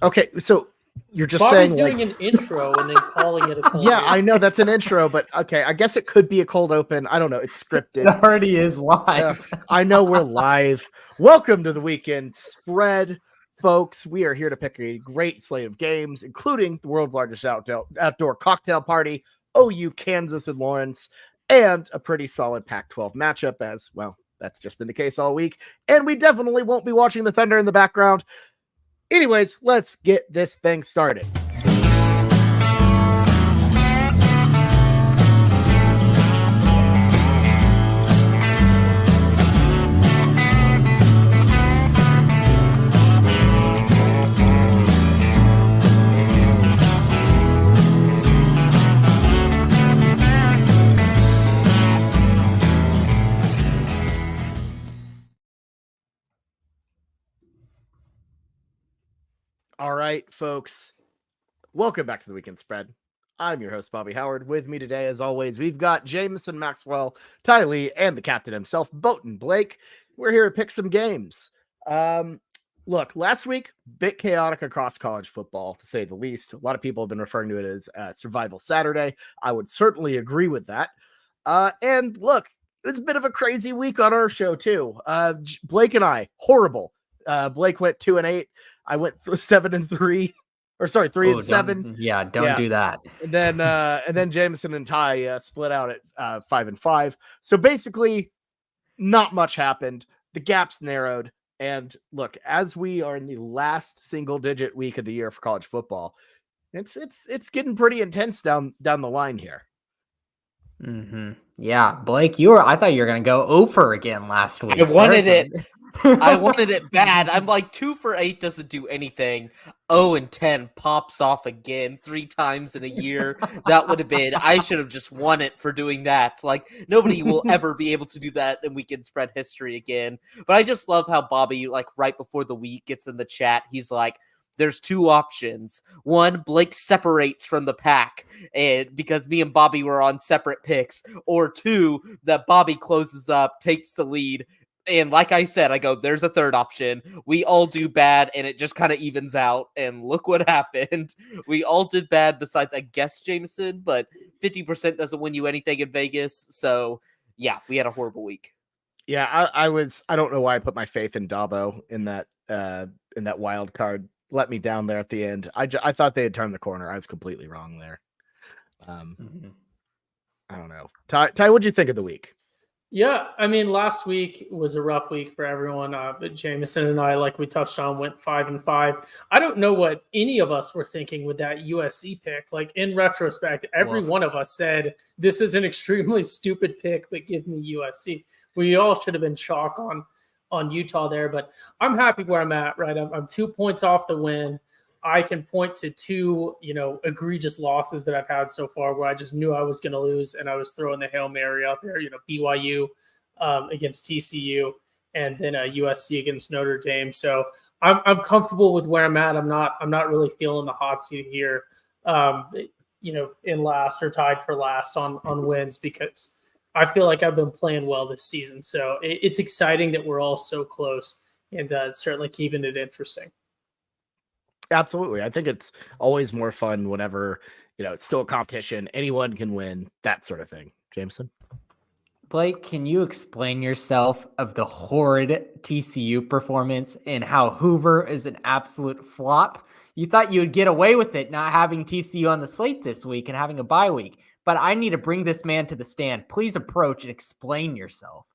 Okay, so you're just Bobby's saying doing like, an intro and then calling it a cold yeah, open. I know that's an intro, but okay, I guess it could be a cold open. I don't know. It's It scripted. already is live. I know we're live. Welcome to the weekend spread, folks. We are here to pick a great slate of games, including the world's largest outdoor cocktail party, OU Kansas and Lawrence, and a pretty solid Pac-12 matchup. As well, that's just been the case all week, and we definitely won't be watching the Thunder in the background. Anyways, let's get this thing started. All right, folks. Welcome back to the Weekend Spread. I'm your host, Bobby Howard. With me today, as always, we've got Jameson Maxwell, Ty Lee, and the captain himself, Boaton Blake. We're here to pick some games. Look, last week, bit chaotic across college football, to say the least. A lot of people have been referring to it as Survival Saturday. I would certainly agree with that. And look, it was a bit of a crazy week on our show, too. Blake and I, horrible. Blake went 2-8. I went 7-3, or sorry, 3-7. Don't do that. And then Jameson and Ty split out at 5-5. So basically, not much happened. The gaps narrowed. And look, as we are in the last single-digit week of the year for college football, it's getting pretty intense down the line here. Mm-hmm. Yeah, Blake, I thought you were gonna go over again last week. I wanted it. I wanted it bad. I'm like 2 for 8 doesn't do anything. 0-10 pops off again 3 times in a year. That would have been. I should have just won it for doing that. Like nobody will ever be able to do that, and we can spread history again. But I just love how Bobby, like right before the week, gets in the chat. He's like, there's 2 options. One, Blake separates from the pack and because me and Bobby were on separate picks. Or 2, that Bobby closes up, takes the lead. And like I said, I go, there's a third option. We all do bad, and it just kind of evens out. And look what happened. We all did bad besides, I guess, Jameson. But 50% doesn't win you anything in Vegas. So, yeah, we had a horrible week. Yeah, I don't know why I put my faith in Dabo in that wild card. Let me down there at the end. I thought they had turned the corner. I was completely wrong there. I don't know. Ty, what'd you think of the week? Yeah, I mean, last week was a rough week for everyone. But Jameson and I, like we touched on, went 5-5. I don't know what any of us were thinking with that USC pick. Like in retrospect, every one of us said this is an extremely stupid pick, but give me USC. We all should have been chalk on Utah there, but I'm happy where I'm at. Right, I'm 2 points off the win. I can point to 2, egregious losses that I've had so far where I just knew I was going to lose, and I was throwing the Hail Mary out there. BYU against TCU, and then USC against Notre Dame. So I'm comfortable with where I'm at. I'm not really feeling the hot seat here. In last or tied for last on wins because I feel like I've been playing well this season. So it's exciting that we're all so close, and certainly keeping it interesting. Absolutely. I think it's always more fun whenever, it's still a competition. Anyone can win, that sort of thing. Jameson? Blake, can you explain yourself of the horrid TCU performance and how Hoover is an absolute flop? You thought you would get away with it not having TCU on the slate this week and having a bye week, but I need to bring this man to the stand. Please approach and explain yourself.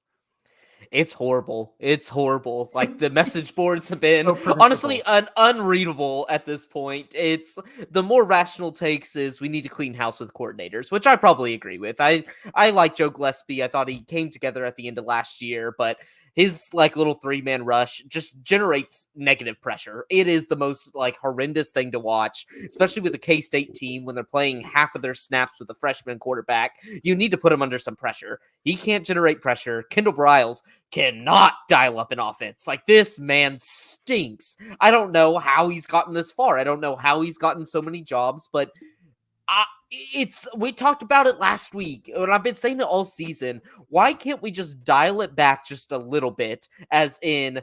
It's horrible. It's horrible. Like the message boards have been honestly unreadable at this point. It's the more rational takes is we need to clean house with coordinators, which I probably agree with. I like Joe Gillespie. I thought he came together at the end of last year, but his like little 3-man rush just generates negative pressure. It is the most like horrendous thing to watch, especially with the K-State team when they're playing half of their snaps with a freshman quarterback. You need to put him under some pressure. He can't generate pressure. Kendall Briles cannot dial up an offense. Like this man stinks. I don't know how he's gotten this far. I don't know how he's gotten so many jobs, but we talked about it last week, and I've been saying it all season. Why can't we just dial it back just a little bit? As in,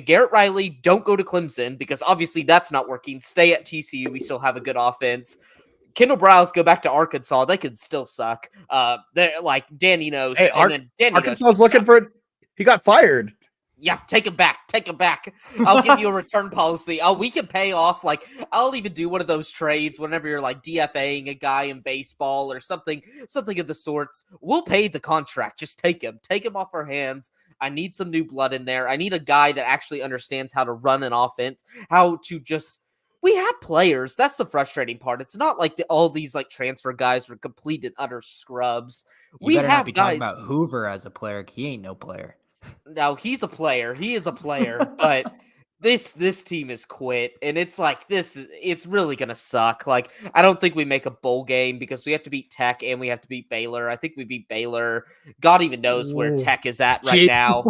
Garrett Riley, don't go to Clemson because obviously that's not working. Stay at TCU. We still have a good offense. Kendall Browse, go back to Arkansas. They could still suck. They're like Danny knows. Hey, and then Danny Arkansas knows is looking for it. He got fired. Yeah, take him back. Take him back. I'll give you a return policy. We can pay off. Like, I'll even do one of those trades whenever you're like DFAing a guy in baseball or something of the sorts. We'll pay the contract. Just take him. Take him off our hands. I need some new blood in there. I need a guy that actually understands how to run an offense, how to just. We have players. That's the frustrating part. It's not like all these like transfer guys were complete and utter scrubs. You better have not be guys. talking about Hoover as a player. He ain't no player. No, he's a player. He is a player, but this team is quit, and it's like it's really gonna suck. Like, I don't think we make a bowl game because we have to beat Tech and we have to beat Baylor. I think we beat Baylor. God even knows where Tech is at right now.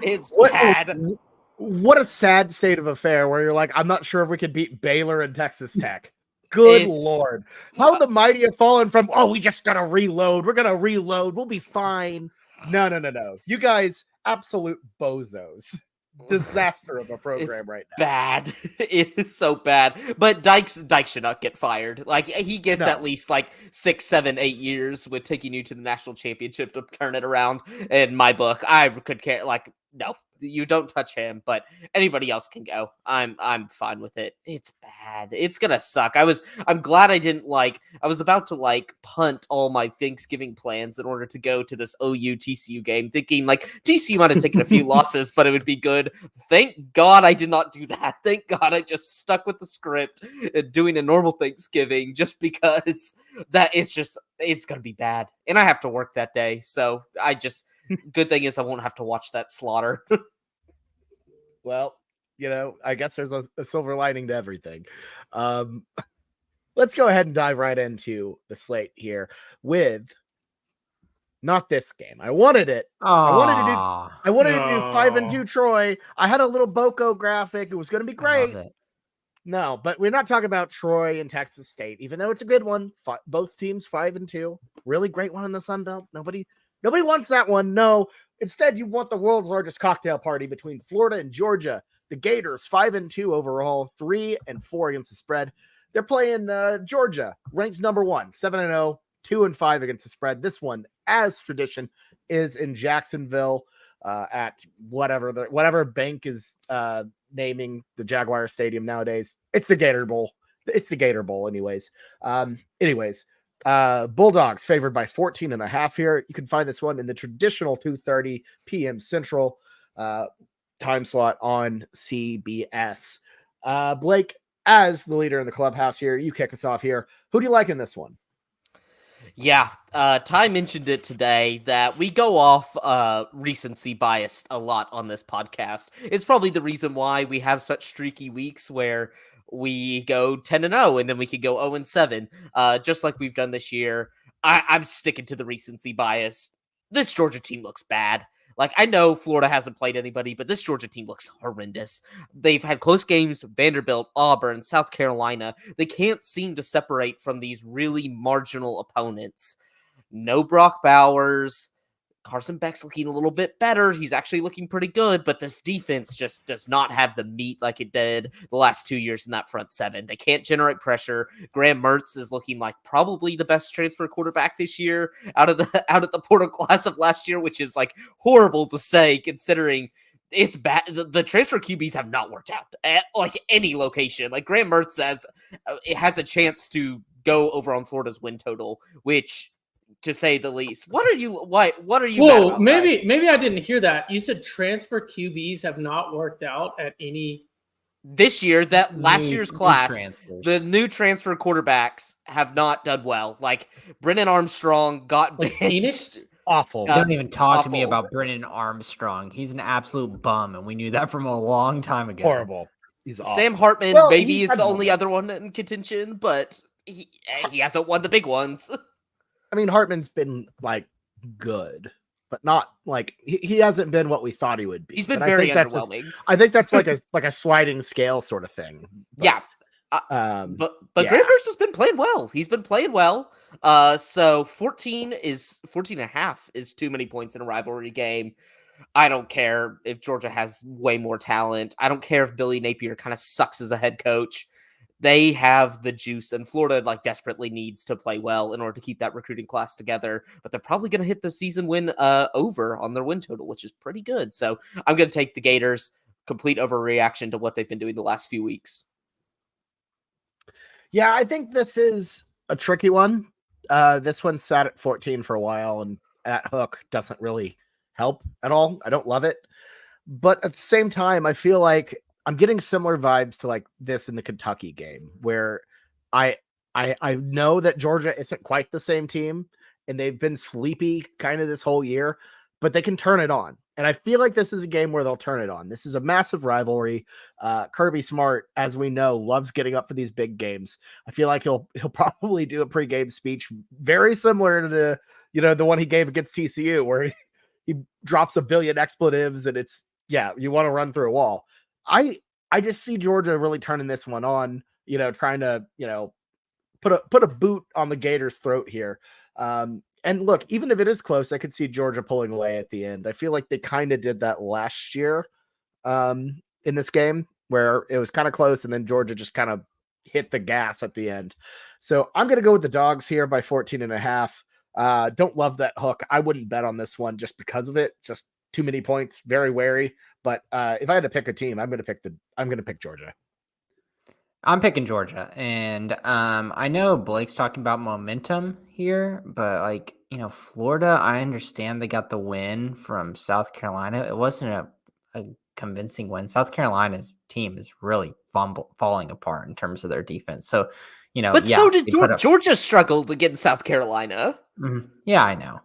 It's bad. What a sad state of affair where you're like, I'm not sure if we could beat Baylor and Texas Tech. Good Lord. How the mighty have fallen from, we just got to reload. We're going to reload. We'll be fine. No. You guys, absolute bozos. Disaster of a program right now. Bad. It is so bad. But Dykes should not get fired. Like, he gets at least like 6, 7, 8 years with taking you to the national championship to turn it around. In my book, I could care. Like, no. You don't touch him, but anybody else can go. I'm fine with it. It's bad. It's gonna suck. I'm glad I didn't I was about to punt all my Thanksgiving plans in order to go to this OU TCU game, thinking TCU might have taken a few losses, but it would be good. Thank God I did not do that. Thank God I just stuck with the script and doing a normal Thanksgiving just because it's gonna be bad. And I have to work that day. So good thing is I won't have to watch that slaughter. Well, I guess there's a silver lining to everything. Let's go ahead and dive right into the slate here with not this game. I wanted it. I wanted to do 5-2 Troy. I had a little Boko graphic. It was going to be great. No, but we're not talking about Troy and Texas State, even though it's a good one. Both teams 5-2. Really great one in the Sun Belt. Nobody wants that one. No. Instead, you want the world's largest cocktail party between Florida and Georgia. The Gators 5-2 overall, 3-4 against the spread. They're playing Georgia, ranked number 1, 7-0, 2-5 against the spread. This one, as tradition, is in Jacksonville at whatever bank is naming the Jaguar Stadium nowadays. It's the Gator Bowl. It's the Gator Bowl, anyways. Bulldogs favored by 14.5 here. You can find this one in the traditional 2:30 p.m. Central time slot on CBS. Blake, as the leader in the clubhouse here, you kick us off here. Who do you like in this one? Yeah, Ty mentioned it today that we go off recency biased a lot on this podcast. It's probably the reason why we have such streaky weeks where we go 10-0 and then we could go 0-7, just like we've done this year. I'm sticking to the recency bias. This Georgia team looks bad. I know Florida hasn't played anybody, but this Georgia team looks horrendous. They've had close games, Vanderbilt, Auburn, South Carolina. They can't seem to separate from these really marginal opponents. No Brock Bowers. Carson Beck's looking a little bit better. He's actually looking pretty good, but this defense just does not have the meat like it did the last 2 years in that front seven. They can't generate pressure. Graham Mertz is looking like probably the best transfer quarterback this year out of the portal class of last year, which is horrible to say considering it's bad. The transfer QBs have not worked out at any location. Graham Mertz has a chance to go over on Florida's win total, which, to say the least. What are you? Whoa, maybe I didn't hear that. You said transfer QBs have not worked out at any this year. That last year's class, the new transfer quarterbacks have not done well. Brennan Armstrong got benched. Phoenix. Awful. Don't even talk to me about Brennan Armstrong. He's an absolute bum, and we knew that from a long time ago. Horrible. He's awful. Sam Hartman maybe is the only other one in contention, but he hasn't won the big ones. I mean, Hartman's been good, but not he hasn't been what we thought he would be. He's been very underwhelming. I think that's like a sliding scale sort of thing. But, yeah. But Graham Mertz has been playing well. He's been playing well. So 14.5 is too many points in a rivalry game. I don't care if Georgia has way more talent. I don't care if Billy Napier kind of sucks as a head coach. They have the juice, and Florida desperately needs to play well in order to keep that recruiting class together. But they're probably going to hit the season win over on their win total, which is pretty good. So I'm going to take the Gators. Complete overreaction to what they've been doing the last few weeks. Yeah, I think this is a tricky one. This one sat at 14 for a while, and that hook doesn't really help at all. I don't love it. But at the same time, I feel like I'm getting similar vibes to like this in the Kentucky game, where I know that Georgia isn't quite the same team, and they've been sleepy kind of this whole year, but they can turn it on. And I feel like this is a game where they'll turn it on. This is a massive rivalry. Kirby Smart, as we know, loves getting up for these big games. I feel like he'll probably do a pregame speech very similar to the one he gave against TCU, where he drops a billion expletives, and it's you want to run through a wall. I just see Georgia really turning this one on, trying to put a boot on the Gators' throat here. And look, even if it is close, I could see Georgia pulling away at the end. I feel like they kind of did that last year in this game, where it was kind of close, and then Georgia just kind of hit the gas at the end. So I'm going to go with the dogs here by 14.5. Don't love that hook. I wouldn't bet on this one just because of it. Just too many points. Very wary. But if I had to pick a team, I'm going to pick Georgia. I'm picking Georgia, and I know Blake's talking about momentum here, but Florida, I understand they got the win from South Carolina. It wasn't a convincing win. South Carolina's team is really falling apart in terms of their defense. So, but so did Georgia struggled against South Carolina. Mm-hmm. Yeah, I know.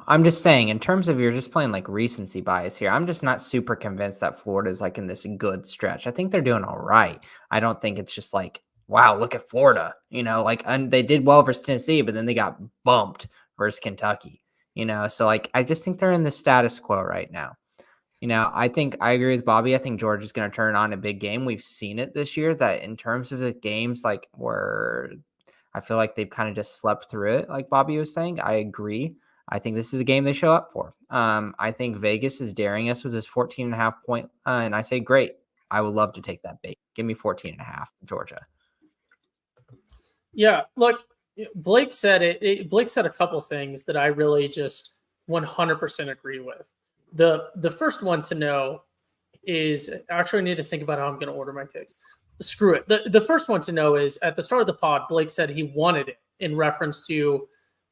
I'm just saying, in terms of you're just playing like recency bias here, I'm just not super convinced that Florida is in this good stretch. I think they're doing all right. I don't think it's just wow, look at Florida, and they did well versus Tennessee, but then they got bumped versus Kentucky, so I just think they're in the status quo right now. I think I agree with Bobby. I think Georgia's going to turn on a big game. We've seen it this year that in terms of the games where I feel like they've kind of just slept through it, like Bobby was saying. I agree. I think this is a game they show up for. I think Vegas is daring us with this 14.5 point. And I say, great. I would love to take that bait. Give me 14.5, Georgia. Yeah, look, Blake said it. Blake said a couple things that I really just 100% agree with. The first one to know is actually I need to think about how I'm going to order my takes. Screw it. The first one to know is at the start of the pod, Blake said he wanted it in reference to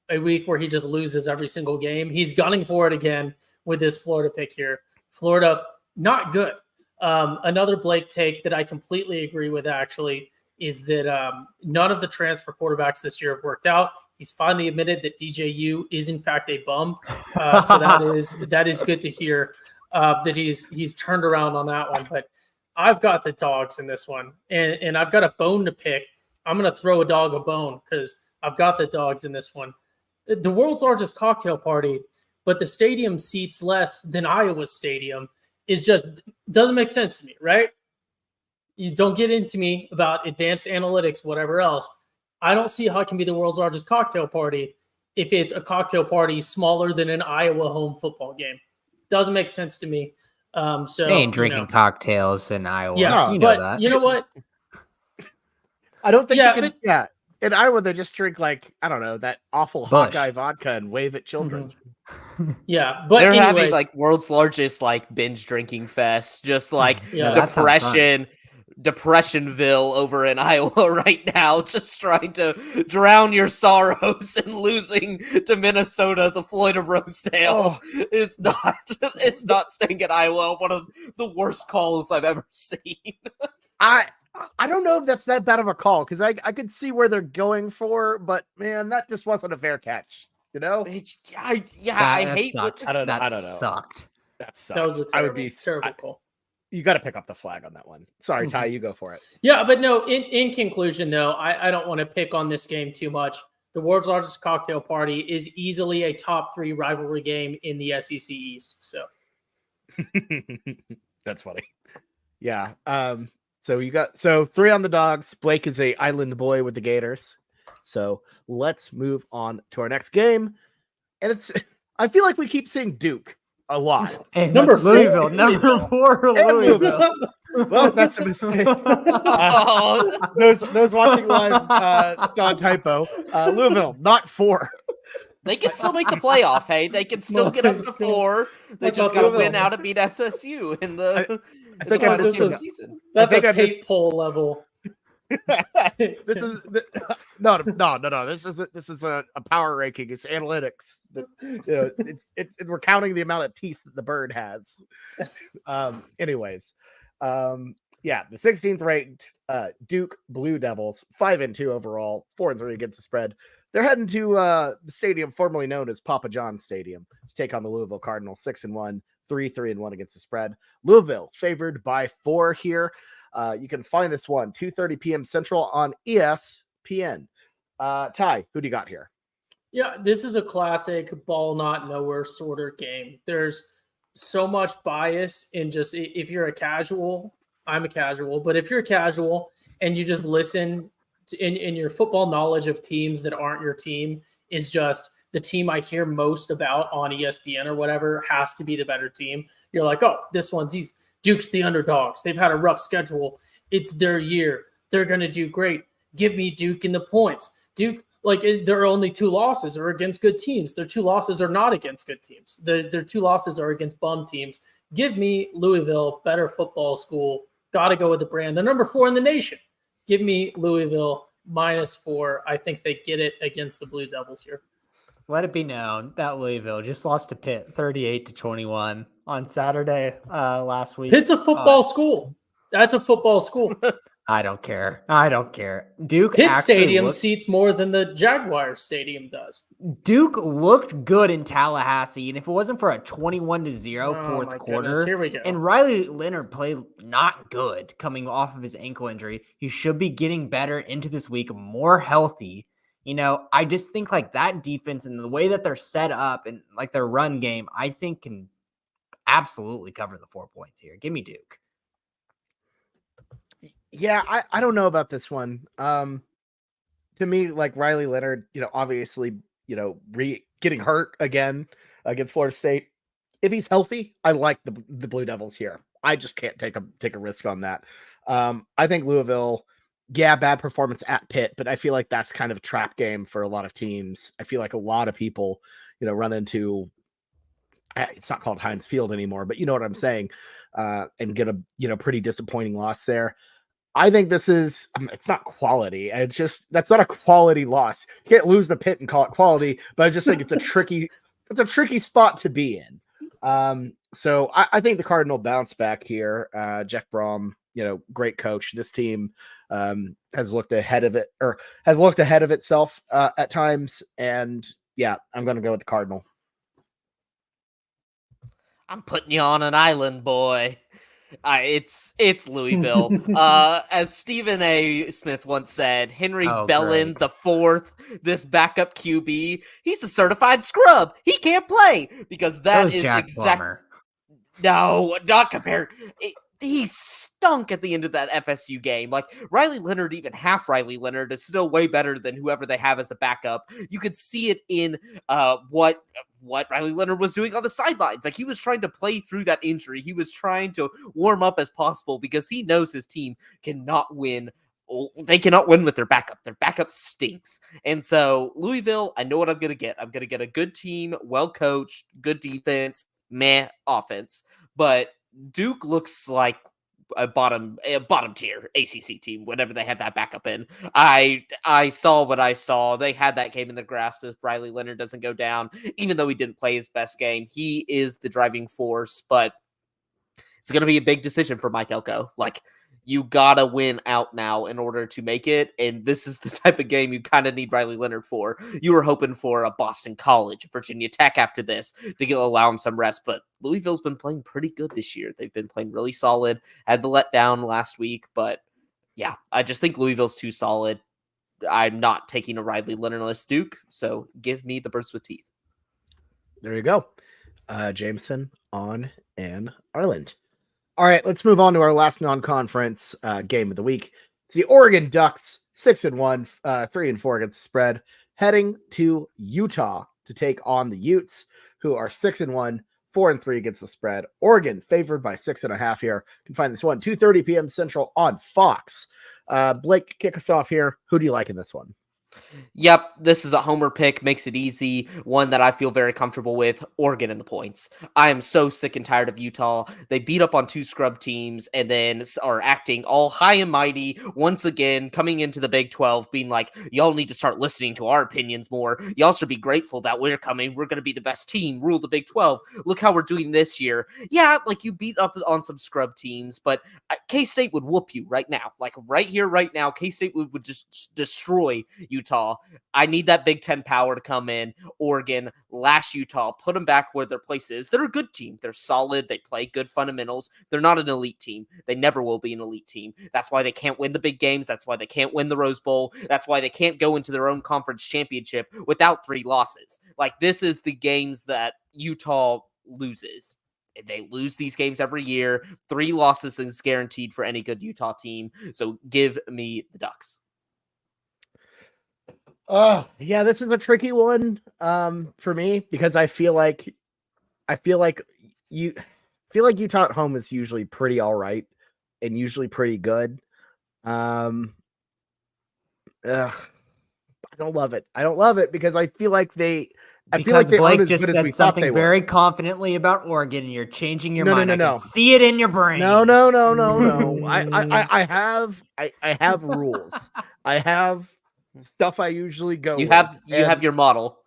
a week where he just loses every single game. He's gunning for it again with this Florida pick here. Florida, not good. Another Blake take that I completely agree with actually is that none of the transfer quarterbacks this year have worked out. He's finally admitted that DJU is in fact a bum. So that is good to hear that he's turned around on that one. But I've got the dogs in this one, and I've got a bone to pick. I'm going to throw a dog a bone because I've got the dogs in this one. The world's largest cocktail party, but the stadium seats less than Iowa Stadium is just doesn't make sense to me, right? You don't get into me about advanced analytics, whatever else. I don't see how it can be the world's largest cocktail party if it's a cocktail party smaller than an Iowa home football game. Doesn't make sense to me. So they ain't drinking cocktails in Iowa. Yeah, you know that. You know what? I don't think you can. Yeah. In Iowa, they just drink I don't know, that awful Bush. Hawkeye vodka and wave at children. Mm-hmm. Yeah, but they're anyways, having world's largest binge drinking fest, just Yeah, Depressionville over in Iowa right now, just trying to drown your sorrows and losing to Minnesota. The Floyd of Rosedale is not staying in Iowa. One of the worst calls I've ever seen. I don't know if that's that bad of a call because I could see where they're going for, but man, that just wasn't a fair catch. I hate sucked. I don't know. Sucked. That sucked. That was a terrible, I would be terrible call. You got to pick up the flag on that one. Sorry, Ty, you go for it. Yeah, but no, in conclusion, though, I don't want to pick on this game too much. The world's largest cocktail party is easily a top 3 rivalry game in the SEC East. So that's funny. Yeah. So 3 on the dogs. Blake is a island boy with the Gators. So let's move on to our next game. And I feel like we keep saying Duke a lot. And Number that's Louisville. 4, Number 4, And Louisville. Well, that's a mistake. Oh, Those watching live saw a typo. Louisville, not 4. they can still make the playoff. Hey, they can still get up to 4. They I just thought got to this win was- out and beat SSU in the. I think I thought this missed was- it. season. That's think a I missed- paint pole level. This is no. This is a power ranking. It's analytics. It's we're counting the amount of teeth the bird has. Anyways, yeah, the 16th ranked Duke Blue Devils, 5-2 overall, 4-3 against the spread. They're heading to the stadium formerly known as Papa John's Stadium to take on the Louisville Cardinals, 6-1, 3-1 against the spread. Louisville favored by 4 here. You can find this one 2:30 p.m. Central on ESPN. Ty, who do you got here? Yeah, this is a classic ball not nowhere sort of game. There's so much bias in just if you're a casual, I'm a casual, but if you're a casual and you just listen to, in your football knowledge of teams that aren't your team is just the team I hear most about on ESPN or whatever has to be the better team. You're like, oh, this one's easy. Duke's the underdogs. They've had a rough schedule. It's their year. They're going to do great. Give me Duke in the points. Duke, like their only 2 losses are against good teams. Their 2 losses are not against good teams. Their 2 losses are against bum teams. Give me Louisville, better football school. Got to go with the brand. They're number 4 in the nation. Give me Louisville -4. I think they get it against the Blue Devils here. Let it be known that Louisville just lost to Pitt 38-21 on Saturday last week. Pitt's a football school. That's a football school. I don't care. Duke Pitt actually Stadium looked- seats more than the Jaguars Stadium does. Duke looked good in Tallahassee, and if it wasn't for a 21-0 Oh, fourth my quarter, goodness. Here we go. and Riley Leonard played not good coming off of his ankle injury. He should be getting better into this week, more healthy. You know, I just think like that defense and the way that they're set up and like their run game, I think can absolutely cover the 4 points here. Give me Duke. Yeah, I don't know about this one. To me, like Riley Leonard, obviously, getting hurt again against Florida State. If he's healthy, I like the Blue Devils here. I just can't take a risk on that. I think Louisville, yeah, bad performance at Pitt, but I feel like that's kind of a trap game for a lot of teams. I feel like a lot of people, run into. It's not called Heinz Field anymore, but you know what I'm saying, and get a pretty disappointing loss there. I think this is, it's not quality. It's just, that's not a quality loss. You can't lose the Pitt and call it quality, but I just think it's a tricky spot to be in. So I think the Cardinal bounce back here. Jeff Brom, great coach. This team has looked ahead of itself at times. And yeah, I'm going to go with the Cardinal. I'm putting you on an island, boy. It's Louisville. As Stephen A. Smith once said, Henry Bellin great. the fourth, this backup QB, he's a certified scrub. He can't play because that is exactly. No, not compared. He stunk at the end of that FSU game. Like Riley Leonard, even half Riley Leonard is still way better than whoever they have as a backup. You could see it in what Riley Leonard was doing on the sidelines. Like he was trying to play through that injury. He was trying to warm up as possible because he knows his team cannot win. They cannot win with their backup. Their backup stinks. And so Louisville, I know what I'm going to get. I'm going to get a good team, well coached, good defense, meh offense. But Duke looks like a bottom tier ACC team whenever they had that backup in. I saw what I saw. They had that game in their grasp if Riley Leonard doesn't go down. Even though he didn't play his best game, he is the driving force, but it's going to be a big decision for Mike Elko. Like, you got to win out now in order to make it, and this is the type of game you kind of need Riley Leonard for. You were hoping for a Boston College, Virginia Tech after this to allow him some rest, but Louisville's been playing pretty good this year. They've been playing really solid. Had the letdown last week, but yeah, I just think Louisville's too solid. I'm not taking a Riley Leonard-less Duke, so give me the birds with teeth. There you go. Jameson on an Ireland. All right, let's move on to our last non-conference game of the week. It's the Oregon Ducks, 6-1, 3-4 against the spread, heading to Utah to take on the Utes, who are 6-1, 4-3 against the spread. Oregon favored by 6.5 here. You can find this one 2:30 p.m. Central on Fox. Blake, kick us off here. Who do you like in this one? Yep, this is a homer pick, makes it easy, one that I feel very comfortable with. Oregon in the points. I am so sick and tired of Utah. They beat up on 2 scrub teams and then are acting all high and mighty once again, coming into the Big 12, being like, y'all need to start listening to our opinions more. Y'all should be grateful that we're coming. We're going to be the best team, rule the Big 12. Look how we're doing this year. Yeah, like you beat up on some scrub teams, but K-State would whoop you right now. Like right here, right now, K-State would just destroy Utah. I need that Big Ten power to come in. Oregon, lash Utah, put them back where their place is. They're a good team. They're solid. They play good fundamentals. They're not an elite team. They never will be an elite team. That's why they can't win the big games. That's why they can't win the Rose Bowl. That's why they can't go into their own conference championship without 3 losses. Like, this is the games that Utah loses. They lose these games every year. 3 losses is guaranteed for any good Utah team. So give me the Ducks. Yeah, this is a tricky one for me because I feel like Utah at home is usually pretty all right and usually pretty good. I don't love it. I don't love it because I feel like they Because they Blake aren't as just good as said we thought they something were. very confidently about Oregon, and you're changing your No, mind. no, I no. can see it in your brain. No. I have rules. I have stuff I usually go You with. have your model.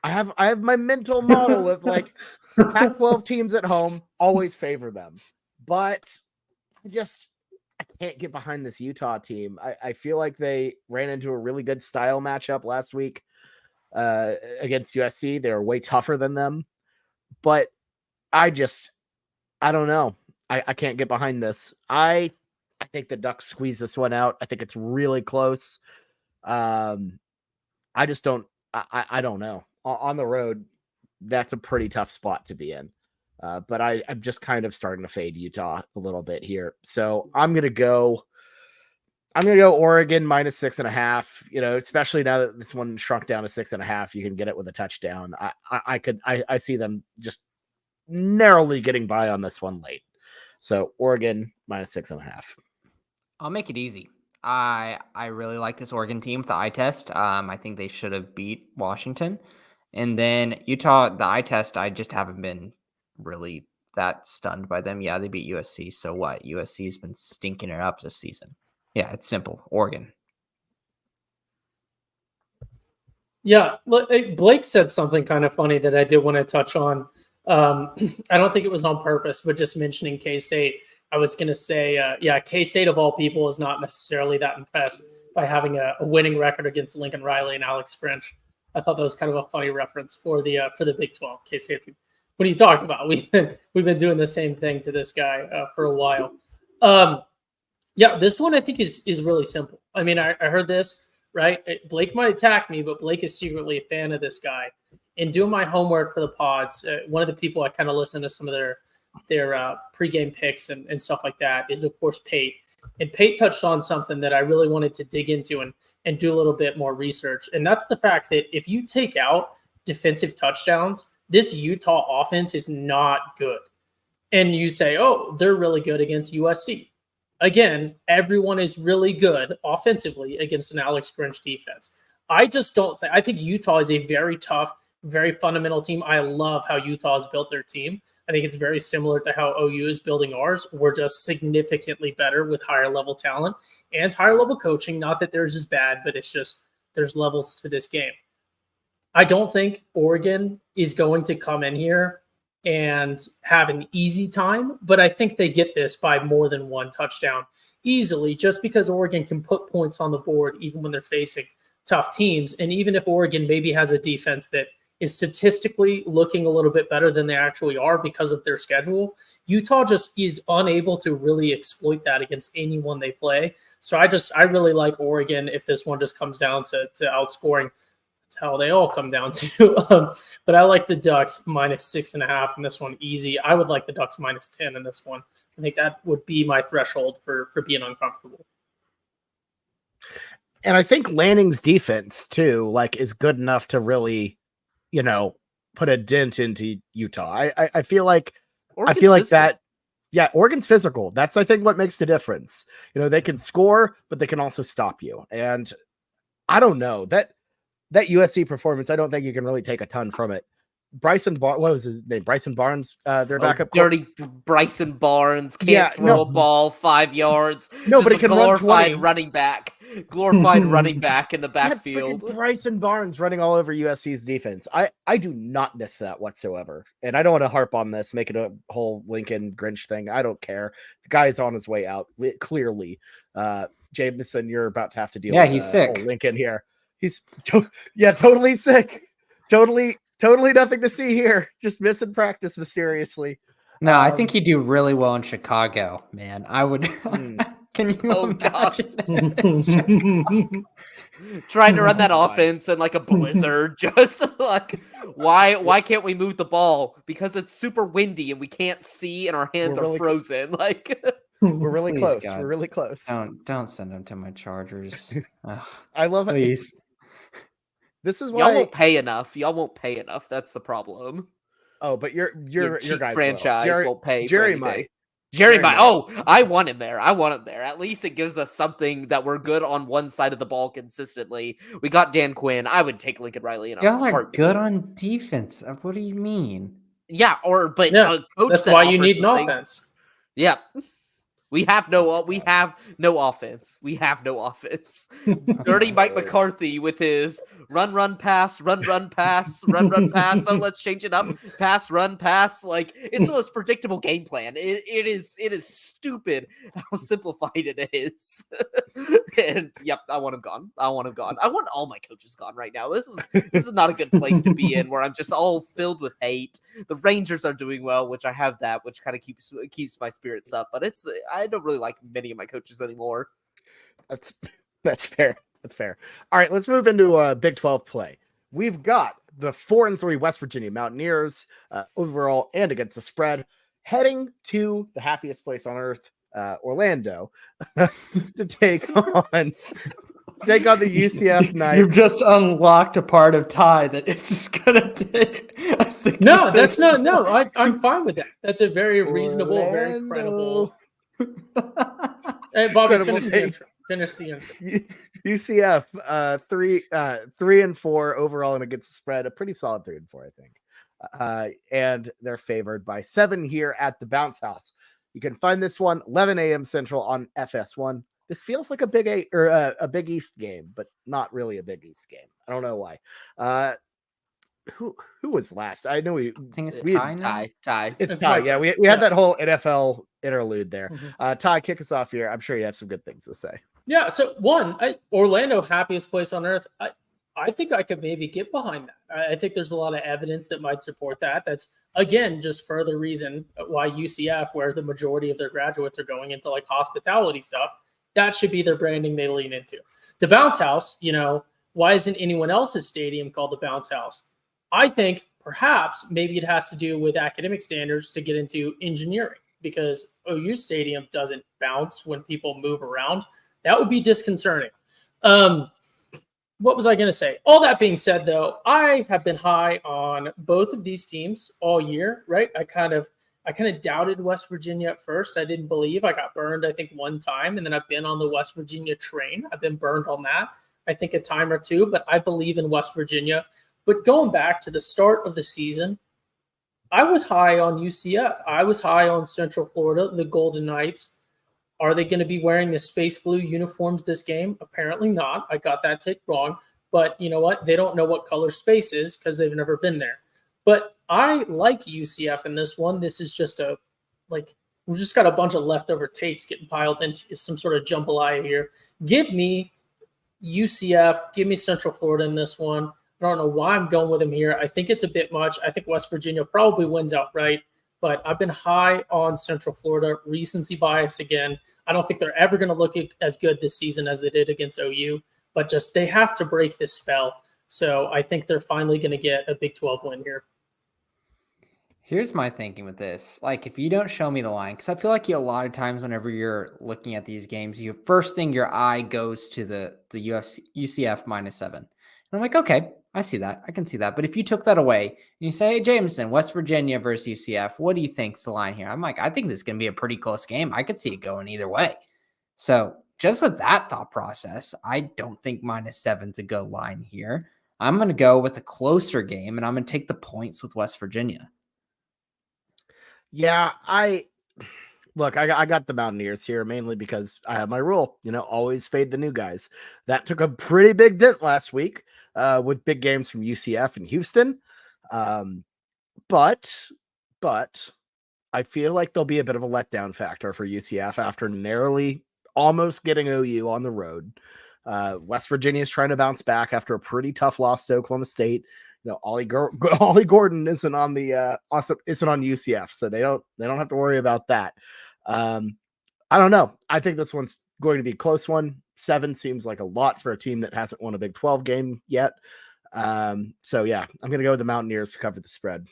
I have my mental model of like Pac-12 teams at home, always favor them. But I can't get behind this Utah team. I feel like they ran into a really good style matchup last week against USC. They were way tougher than them. But I don't know. I can't get behind this. I think the Ducks squeeze this one out. I think it's really close. I just don't. I don't know. On the road, that's a pretty tough spot to be in. But I'm just kind of starting to fade Utah a little bit here. So I'm gonna go Oregon minus 6.5. You know, especially now that this one shrunk down to 6.5, you can get it with a touchdown. I see them just narrowly getting by on this one late. So Oregon minus 6.5. I'll make it easy. I really like this Oregon team with the eye test. I think they should have beat Washington. And then Utah, the eye test, I just haven't been really that stunned by them. Yeah, they beat USC. So what? USC's been stinking it up this season. Yeah, it's simple. Oregon. Yeah, Blake said something kind of funny that I did want to touch on. I don't think it was on purpose, but just mentioning K-State, I was going to say, K-State of all people is not necessarily that impressed by having a winning record against Lincoln Riley and Alex Grinch. I thought that was kind of a funny reference for the Big 12. K-State. What are you talking about? We've been doing the same thing to this guy for a while. This one I think is really simple. I mean, I heard this, right? Blake might attack me, but Blake is secretly a fan of this guy. In doing my homework for the pods, one of the people I kind of listen to some of their pregame picks and stuff like that is, of course, Pate. And Pate touched on something that I really wanted to dig into and do a little bit more research. And that's the fact that if you take out defensive touchdowns, this Utah offense is not good. And you say, oh, they're really good against USC. Again, everyone is really good offensively against an Alex Grinch defense. I just don't think – I think Utah is a very tough, very fundamental team. I love how Utah has built their team. I think it's very similar to how OU is building ours. We're just significantly better with higher level talent and higher level coaching. Not that theirs is bad, but it's just there's levels to this game. I don't think Oregon is going to come in here and have an easy time, but I think they get this by more than one touchdown easily just because Oregon can put points on the board even when they're facing tough teams. And even if Oregon maybe has a defense that is statistically looking a little bit better than they actually are because of their schedule, Utah just is unable to really exploit that against anyone they play. So I really like Oregon if this one just comes down to outscoring. That's how they all come down to. But I like the Ducks minus 6.5 in this one easy. I would like the Ducks minus 10 in this one. I think that would be my threshold for being uncomfortable. And I think Lanning's defense too, like, is good enough to really, put a dent into Utah. I feel like Oregon's I feel like physical. that. Yeah, Oregon's physical. That's I think what makes the difference. They can score, but they can also stop you. And I don't know that USC performance. I don't think you can really take a ton from it. What was his name? Bryson Barnes, their backup. Dirty Bryson Barnes can't Yeah, throw a ball 5 yards. No, just but a he can run glorified 20. running back. Glorified running back in the backfield. Bryson Barnes running all over USC's defense. I do not miss that whatsoever. And I don't want to harp on this, make it a whole Lincoln Grinch thing. I don't care. The guy is on his way out. Clearly. Jameson, you're about to have to deal with he's sick. Lincoln here. He's totally sick. Totally nothing to see here. Just missing practice mysteriously. No, I think he'd do really well in Chicago, man. I would. Can you imagine? Trying to run that offense in like a blizzard. Just like, why can't we move the ball? Because it's super windy and we can't see and our hands are frozen. Like we're really Please, close. God. We're really close. Don't send him to my Chargers. I love it. Please. This is why y'all won't pay enough. Y'all won't pay enough. That's the problem. Oh, but your cheap guys franchise won't pay. Jerry for might. anything. Jerry might. Oh, I want him there. At least it gives us something that we're good on one side of the ball consistently. We got Dan Quinn. I would take Lincoln Riley in a Y'all are heartbeat. good on defense. What do you mean? Yeah, but Yeah, coach that's that why you offers need an something- offense. Yeah. We have no offense. Dirty Mike McCarthy with his run, pass, run, pass. So let's change it up. Pass, run, pass. Like it's the most predictable game plan. It is stupid how simplified it is. And yep, I want him gone. I want all my coaches gone right now. This is not a good place to be in where I'm just all filled with hate. The Rangers are doing well, which I have that, which kind of keeps my spirits up. But I don't really like many of my coaches anymore. That's fair. That's fair. All right, let's move into Big 12 play. We've got the 4-3 West Virginia Mountaineers overall and against the spread heading to the happiest place on earth, Orlando, to take on the UCF Knights. You've just unlocked a part of Ty that is just gonna take a No, that's not. No, I'm fine with that. That's a very reasonable, very credible. Hey, Bobby, finish the intro. UCF 3-4 overall and against the spread, a pretty solid 3-4, I think. And they're favored by 7 here at the Bounce House. You can find this one 11 a.m. Central on FS1. This feels like a Big 8 or a Big East game, but not really a Big East game. I don't know why. Who was last? I know I think it's Ty. It's Ty. Yeah, we had that whole NFL interlude there. Ty, kick us off here. I'm sure you have some good things to say. Yeah. So Orlando, happiest place on earth. I think I could maybe get behind that. I think there's a lot of evidence that might support that. That's again just further reason why UCF, where the majority of their graduates are going into like hospitality stuff, that should be their branding they lean into. The Bounce House, why isn't anyone else's stadium called the Bounce House? I think perhaps maybe it has to do with academic standards to get into engineering, because OU Stadium doesn't bounce when people move around. That would be disconcerting. What was I going to say? All that being said, though, I have been high on both of these teams all year, right? I kind of doubted West Virginia at first. I didn't believe. I got burned, I think, one time, and then I've been on the West Virginia train. I've been burned on that, I think, a time or two, but I believe in West Virginia. But going back to the start of the season, I was high on UCF. I was high on Central Florida, the Golden Knights. Are they going to be wearing the space blue uniforms this game? Apparently not. I got that take wrong. But you know what? They don't know what color space is because they've never been there. But I like UCF in this one. This is just we've just got a bunch of leftover takes getting piled into some sort of jambalaya here. Give me UCF. Give me Central Florida in this one. I don't know why I'm going with them here. I think it's a bit much. I think West Virginia probably wins outright, but I've been high on Central Florida. Recency bias again. I don't think they're ever going to look as good this season as they did against OU, but just they have to break this spell. So I think they're finally going to get a Big 12 win here. Here's my thinking with this. Like, if you don't show me the line, because I feel like a lot of times whenever you're looking at these games, first thing your eye goes to the UCF -7. And I'm like, okay, I see that. I can see that. But if you took that away and you say, hey, Jameson, West Virginia versus UCF, what do you think's the line here? I'm like, I think this is going to be a pretty close game. I could see it going either way. So just with that thought process, I don't think -7's a good line here. I'm going to go with a closer game, and I'm going to take the points with West Virginia. Yeah, I got the Mountaineers here mainly because I have my rule, always fade the new guys. That took a pretty big dent last week with big games from UCF and Houston. But I feel like there'll be a bit of a letdown factor for UCF after narrowly almost getting OU on the road. West Virginia is trying to bounce back after a pretty tough loss to Oklahoma State. Ollie Gordon isn't on the isn't on UCF, so they don't have to worry about that. I don't know. I think this one's going to be a close one. 7 seems like a lot for a team that hasn't won a Big 12 game yet. So yeah, I'm going to go with the Mountaineers to cover the spread.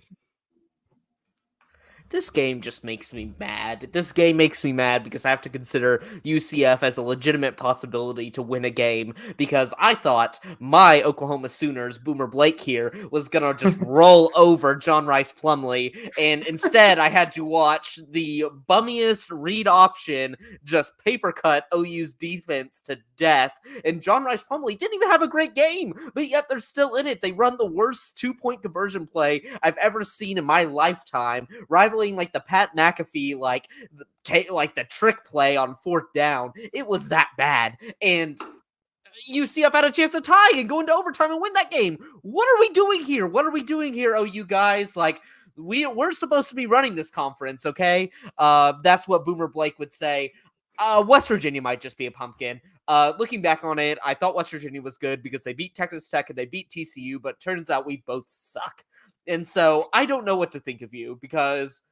This game just makes me mad. This game makes me mad because I have to consider UCF as a legitimate possibility to win a game because I thought my Oklahoma Sooners, Boomer Blake here, was going to just roll over John Rice Plumlee, and instead I had to watch the bummiest read option just paper cut OU's defense to death, and John Rice Plumlee didn't even have a great game, but yet they're still in it. They run the worst 2-point conversion play I've ever seen in my lifetime, rivaling like the Pat McAfee, like the trick play on 4th down. It was that bad. And UCF had a chance to tie and go into overtime and win that game. What are we doing here? What are we doing here, OU guys? Like, we're supposed to be running this conference, okay? That's what Boomer Blake would say. West Virginia might just be a pumpkin. Looking back on it, I thought West Virginia was good because they beat Texas Tech and they beat TCU, but turns out we both suck. And so I don't know what to think of you because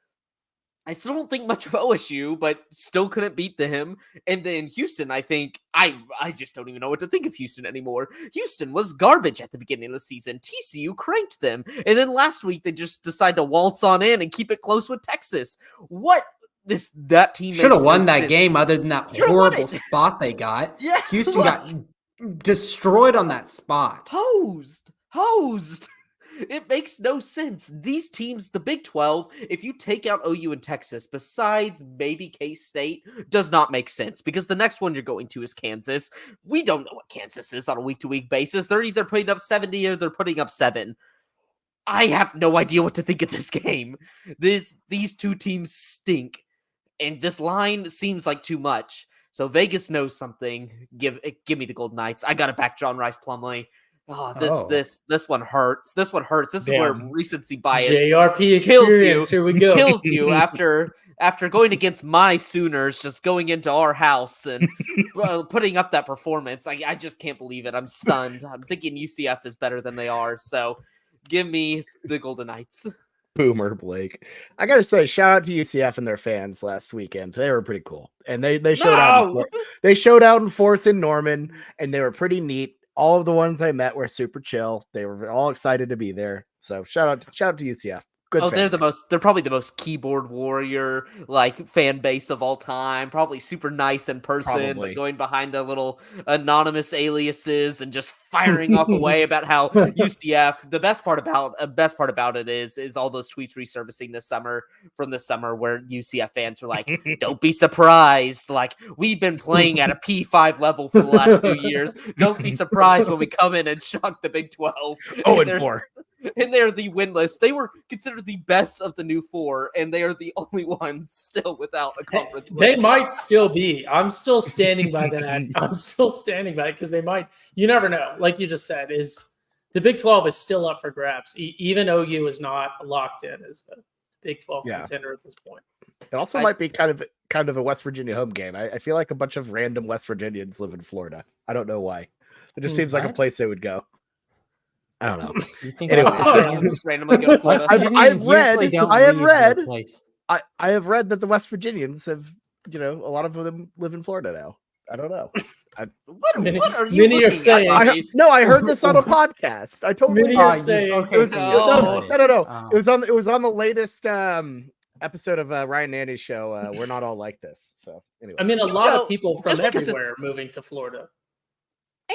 I still don't think much of OSU, but still couldn't beat them. And then Houston, I think, I just don't even know what to think of Houston anymore. Houston was garbage at the beginning of the season. TCU cranked them. And then last week, they just decided to waltz on in and keep it close with Texas. What? That team should have won that game other than that horrible spot they got. Yeah, Houston got destroyed on that spot. Hosed. It makes no sense. These teams, the Big 12, if you take out OU and Texas, besides maybe K-State, does not make sense because the next one you're going to is Kansas. We don't know what Kansas is on a week-to-week basis. They're either putting up 70 or they're putting up 7. I have no idea what to think of this game. These two teams stink, and this line seems like too much. So Vegas knows something. Give me the Golden Knights. I got to back John Rice Plumlee. This one hurts. This one hurts. This is where recency bias JRP kills you. Here we go. Kills you after going against my Sooners, just going into our house and putting up that performance. I just can't believe it. I'm stunned. I'm thinking UCF is better than they are. So give me the Golden Knights. Boomer Blake. I gotta say, shout out to UCF and their fans last weekend. They were pretty cool, and they showed out. They showed out in force in Norman, and they were pretty neat. All of the ones I met were super chill. They were all excited to be there. So shout out to UCF. Good they're probably the most keyboard warrior like fan base of all time. Probably super nice in person, but going behind their little anonymous aliases and just firing off away about how UCF. The best part about it is all those tweets resurfacing this summer where UCF fans were like, "Don't be surprised. Like we've been playing at a P5 level for the last few years. Don't be surprised when we come in and shock the Big 12." and 4. And they're the winless. They were considered the best of the new 4, and they are the only ones still without a conference win. They might still be. I'm still standing by that. I'm still standing by it because they might. You never know. Like you just said, is the Big 12 is still up for grabs. Even OU is not locked in as a Big 12 contender at this point. It also might be kind of a West Virginia home game. I feel like a bunch of random West Virginians live in Florida. I don't know why. It just seems like a place they would go. I don't know. Randomly go to Florida. I have read that the West Virginians have, a lot of them live in Florida now. I don't know. What are you many are saying? I heard this on a podcast. I told many are saying. Okay, no. It was on the latest episode of Ryan Nanny's show. We're not all like this. So anyway, I mean, a lot of people from everywhere are moving to Florida.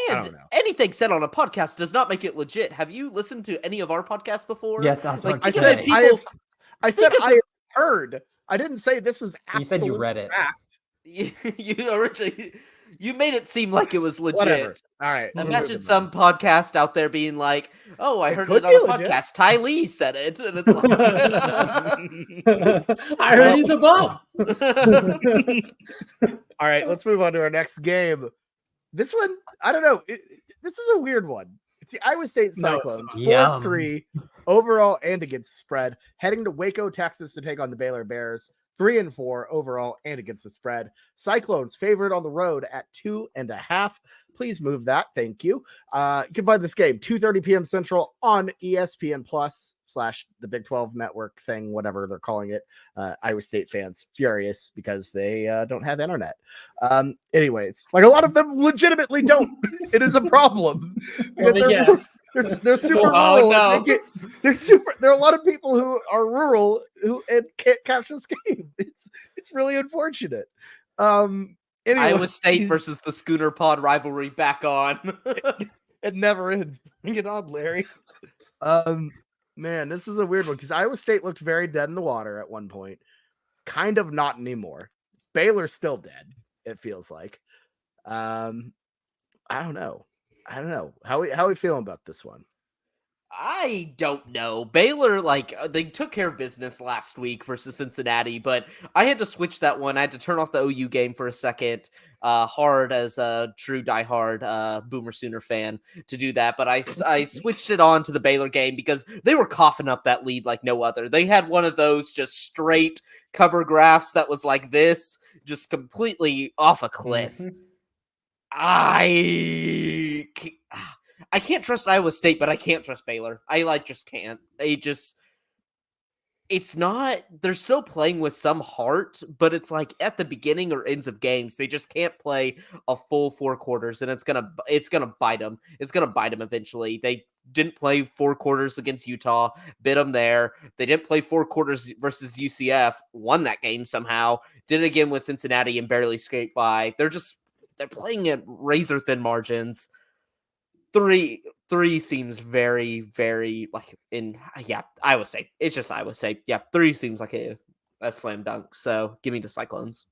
don't And know. anything said on a podcast does not make it legit. Have you listened to any of our podcasts before? Yes, I was Like, about I to said say. people. I said think of I have heard. I didn't say this is You said you absolute read it. fact. You originally you made it seem like it was legit. Whatever. All right. we're Imagine moving some on. podcast out there being like, "Oh, I It heard could it on a be legit. podcast. Ty Lee said it," and it's I heard he's a bum. All right, let's move on to our next game. This one, I don't know. This is a weird one. It's the Iowa State No, it's Cyclones, not. 4-3 overall and against the spread, heading to Waco, Texas to take on the Baylor Bears, 3-4 overall and against the spread. Cyclones favored on the road at 2.5. Please move that. Thank you. You can find this game 2:30 p.m. Central on ESPN Plus / the Big 12 network thing, whatever they're calling it. Iowa State fans furious because they don't have internet. Anyways, like a lot of them legitimately don't. It is a problem because they're super Oh, rural. no. And there are a lot of people who are rural and can't catch this game. It's really unfortunate. Anyway, Iowa State versus the Schooner Pod rivalry back on. it never ends. Bring it on, Larry. Man, this is a weird one because Iowa State looked very dead in the water at one point. Kind of not anymore. Baylor's still dead, it feels like. I don't know. How we feeling about this one? I don't know. Baylor, they took care of business last week versus Cincinnati, but I had to switch that one. I had to turn off the OU game for a second, hard as a true diehard Boomer Sooner fan to do that. But I switched it on to the Baylor game because they were coughing up that lead like no other. They had one of those just straight cover graphs that was like this, just completely off a cliff. Mhm. I can't trust Iowa State, but I can't trust Baylor. I just can't. It's not, they're still playing with some heart, but it's like at the beginning or ends of games, they just can't play a full 4 quarters, and it's gonna bite them. It's gonna bite them eventually. They didn't play 4 quarters against Utah, bit them there. They didn't play 4 quarters versus UCF, won that game somehow. Did it again with Cincinnati and barely scraped by. They're playing at razor thin margins. 3 seems very, very Iowa State. It's just Iowa State. Yeah, 3 seems like a slam dunk. So give me the Cyclones.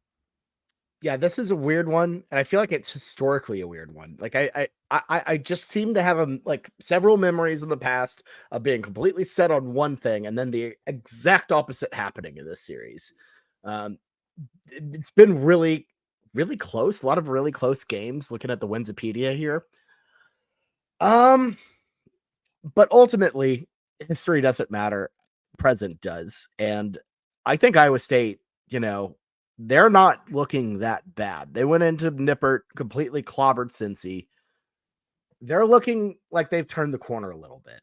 Yeah, this is a weird one, and I feel like it's historically a weird one. Like I just seem to have several memories in the past of being completely set on one thing, and then the exact opposite happening in this series. It's been really, really close. A lot of really close games. Looking at the Winsipedia here. But ultimately, history doesn't matter. Present does. And I think Iowa State, they're not looking that bad. They went into Nippert, completely clobbered Cincy. They're looking like they've turned the corner a little bit.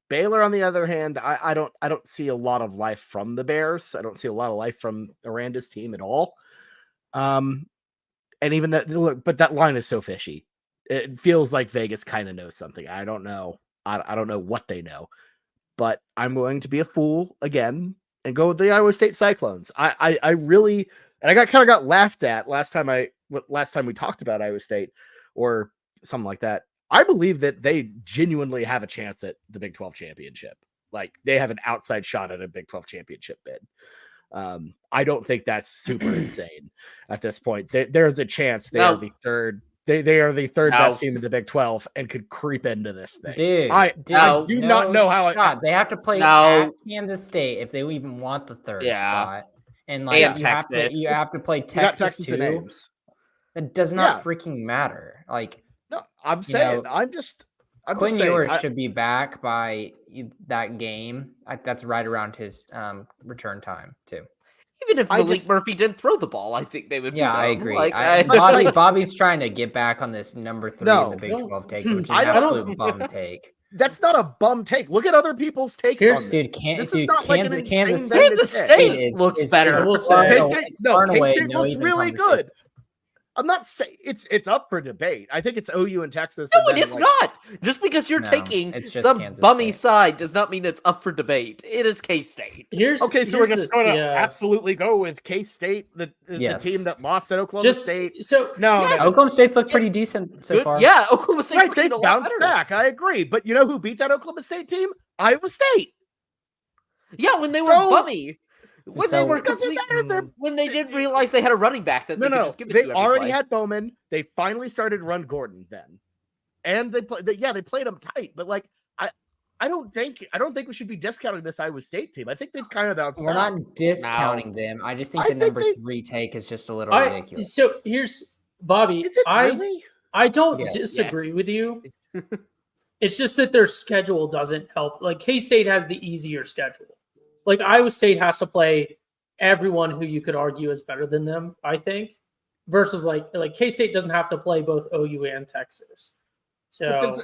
Baylor, on the other hand, I don't see a lot of life from the Bears. I don't see a lot of life from Aranda's team at all. And even that, look, but that line is so fishy. It feels like Vegas kind of knows something. I don't know. I don't know what they know, but I'm going to be a fool again and go with the Iowa State Cyclones. I really, and I got laughed at last time we talked about Iowa State or something like that. I believe that they genuinely have a chance at the Big 12 championship. Like they have an outside shot at a Big 12 championship bid. I don't think that's super insane at this point. There's a chance they are the third. They are the third best team in the Big 12 and could creep into this thing. Dude, I do not know how they have to play at Kansas State if they even want the third spot. And you have to play Texas and too. Ames. It does not freaking matter. No, I'm saying Quinn Ewers should be back by that game. That's right around his return time too. Even if Malik Murphy didn't throw the ball, I think they would. Yeah, I agree. Bobby's trying to get back on this number 3 in the Big 12 take, which is an absolute bum take. That's not a bum take. Look at other people's takes on this. This is not like an insane Kansas State looks better. K-State looks really good. I'm not saying it's up for debate. I think it's OU and Texas. No, and it then, is not. Just because you're No, taking it's just some Kansas bummy State. side does not mean it's up for debate. It is K-State. Okay, so we're here's just going to yeah. absolutely go with K-State, the Yes. team that lost at Oklahoma Just State. so No, Yes. no. Oklahoma State's looked pretty decent so Good. far. Yeah, Oklahoma State's Right, they looking a lot bounced better. back. I agree. But you know who beat that Oklahoma State team? Iowa State. Yeah, when they were So- bummy. When they So- were It doesn't complete, matter if they're when they didn't realize they had a running back that they could just give it they to every already play. had Bowman. They finally started run Gordon then, and they played them tight. But like I don't think we should be discounting this Iowa State team. I think they've kind of bounced We're back. not discounting them. I just think I the think number they- 3 take is just a little ridiculous. So here's Bobby. Is it really? I don't Yes. disagree Yes. with you. It's just that their schedule doesn't help. Like K-State has the easier schedule. Like Iowa State has to play everyone who you could argue is better than them, I think. Versus like K-State doesn't have to play both OU and Texas. So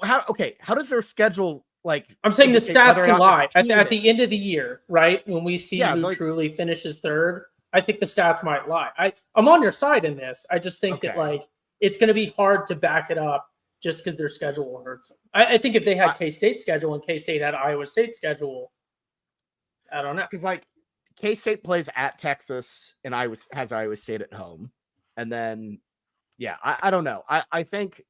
How does their schedule like? I'm saying the indicate whether stats or can not lie. the At team the end of the year, right? When we see Yeah, who like- truly finishes third, I think the stats might lie. I'm on your side in this. I just think that Okay. like it's going to be hard to back it up just because their schedule hurts them. I think if they had K-State schedule and K-State had Iowa State schedule, I don't know. Because like K-State plays at Texas and has Iowa State at home, and then I don't know. I think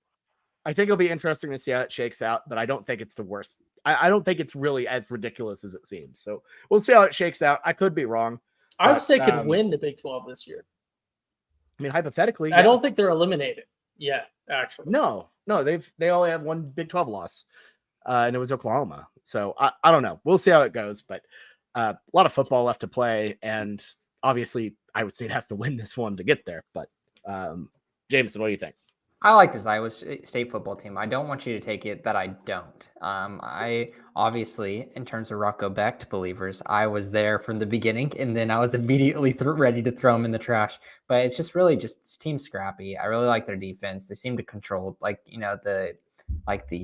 it'll be interesting to see how it shakes out, but I don't think it's the worst. I don't think it's really as ridiculous as it seems. So we'll see how it shakes out. I could be wrong. Iowa But, State could win the Big 12 this year. I mean, hypothetically, I don't think they're eliminated yet. Actually, No, they only have one Big 12 loss, and it was Oklahoma. So I don't know. We'll see how it goes, but a lot of football left to play, and obviously Iowa State has to win this one to get there. But Jameson, what do you think? I like this Iowa State football team. I don't want you to take it that I don't. I obviously, in terms of Rocco Becht believers, I was there from the beginning, and then I was immediately ready to throw them in the trash. But it's just really just team scrappy. I really like their defense. They seem to control the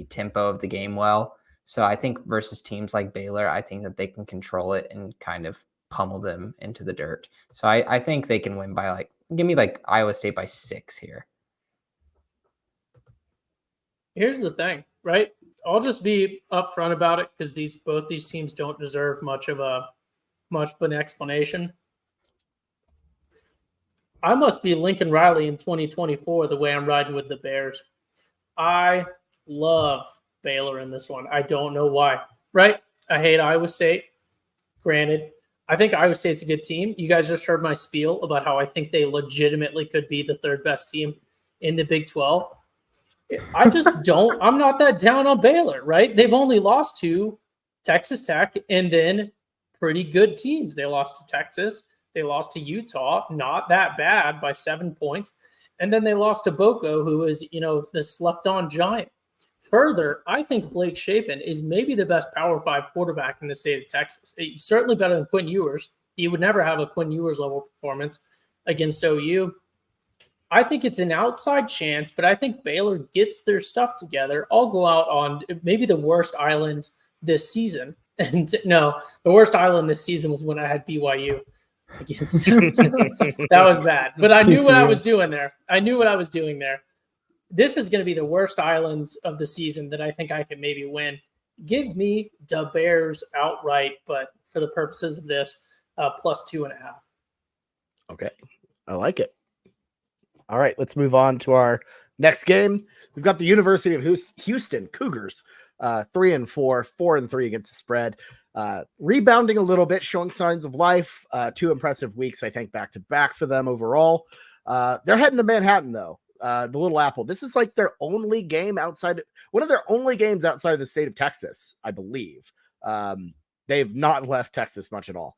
tempo of the game well. So I think versus teams like Baylor, I think that they can control it and kind of pummel them into the dirt. So I think they can win by give me Iowa State by 6 here. here's the thing, right? I'll just be upfront about it because both these teams don't deserve much of an explanation. I must be Lincoln Riley in 2024 the way I'm riding with the Bears. I love Baylor in this one. I don't know why, right? I hate Iowa State. Granted, I think Iowa State's a good team. You guys just heard my spiel about how I think they legitimately could be the third best team in the Big 12. I just I'm not that down on Baylor, right? They've only lost to Texas Tech and then pretty good teams. They lost to Texas. They lost to Utah, not that bad by 7 points. And then they lost to Boko, who is, the slept-on giant. Further, I think Blake Shapen is maybe the best Power 5 quarterback in the state of Texas. He's certainly better than Quinn Ewers. He would never have a Quinn Ewers level performance against OU. I think it's an outside chance, but I think Baylor gets their stuff together. I'll go out on maybe the worst island this season. And no, the worst island this season was when I had BYU against that was bad. But I knew what I was doing there. This is going to be the worst islands of the season that I think I can maybe win. Give me the Bears outright, but for the purposes of this, plus 2.5. Okay, I like it. All right, let's move on to our next game. We've got the University of Houston Cougars, 3-4, 4-3 against the spread. Rebounding a little bit, showing signs of life. 2 impressive weeks, I think, back to back for them overall. They're heading to Manhattan, though. The Little Apple. This is like their only game one of their only games outside of the state of Texas, I believe. They've not left Texas much at all.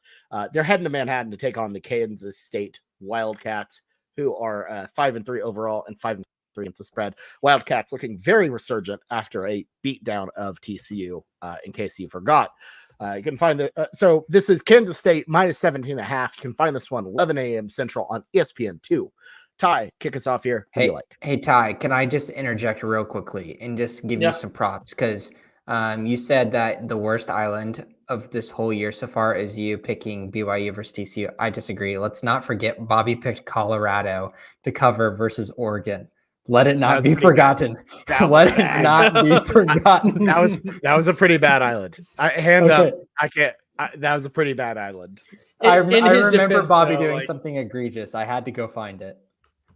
They're heading to Manhattan to take on the Kansas State Wildcats, who are 5-3 overall and 5-3 against the spread. Wildcats looking very resurgent after a beatdown of TCU, in case you forgot. You can find so this is Kansas State minus 17.5. You can find this one 11 a.m. Central on ESPN2. Ty, kick us off here. Hey, Ty, can I just interject real quickly and just give you some props? Because you said that the worst island of this whole year so far is you picking BYU versus TCU. I disagree. Let's not forget Bobby picked Colorado to cover versus Oregon. Let it not be forgotten. Let it not be forgotten. That was a pretty bad island. I can't. That was a pretty bad island. I remember Bobby doing something egregious. I had to go find it.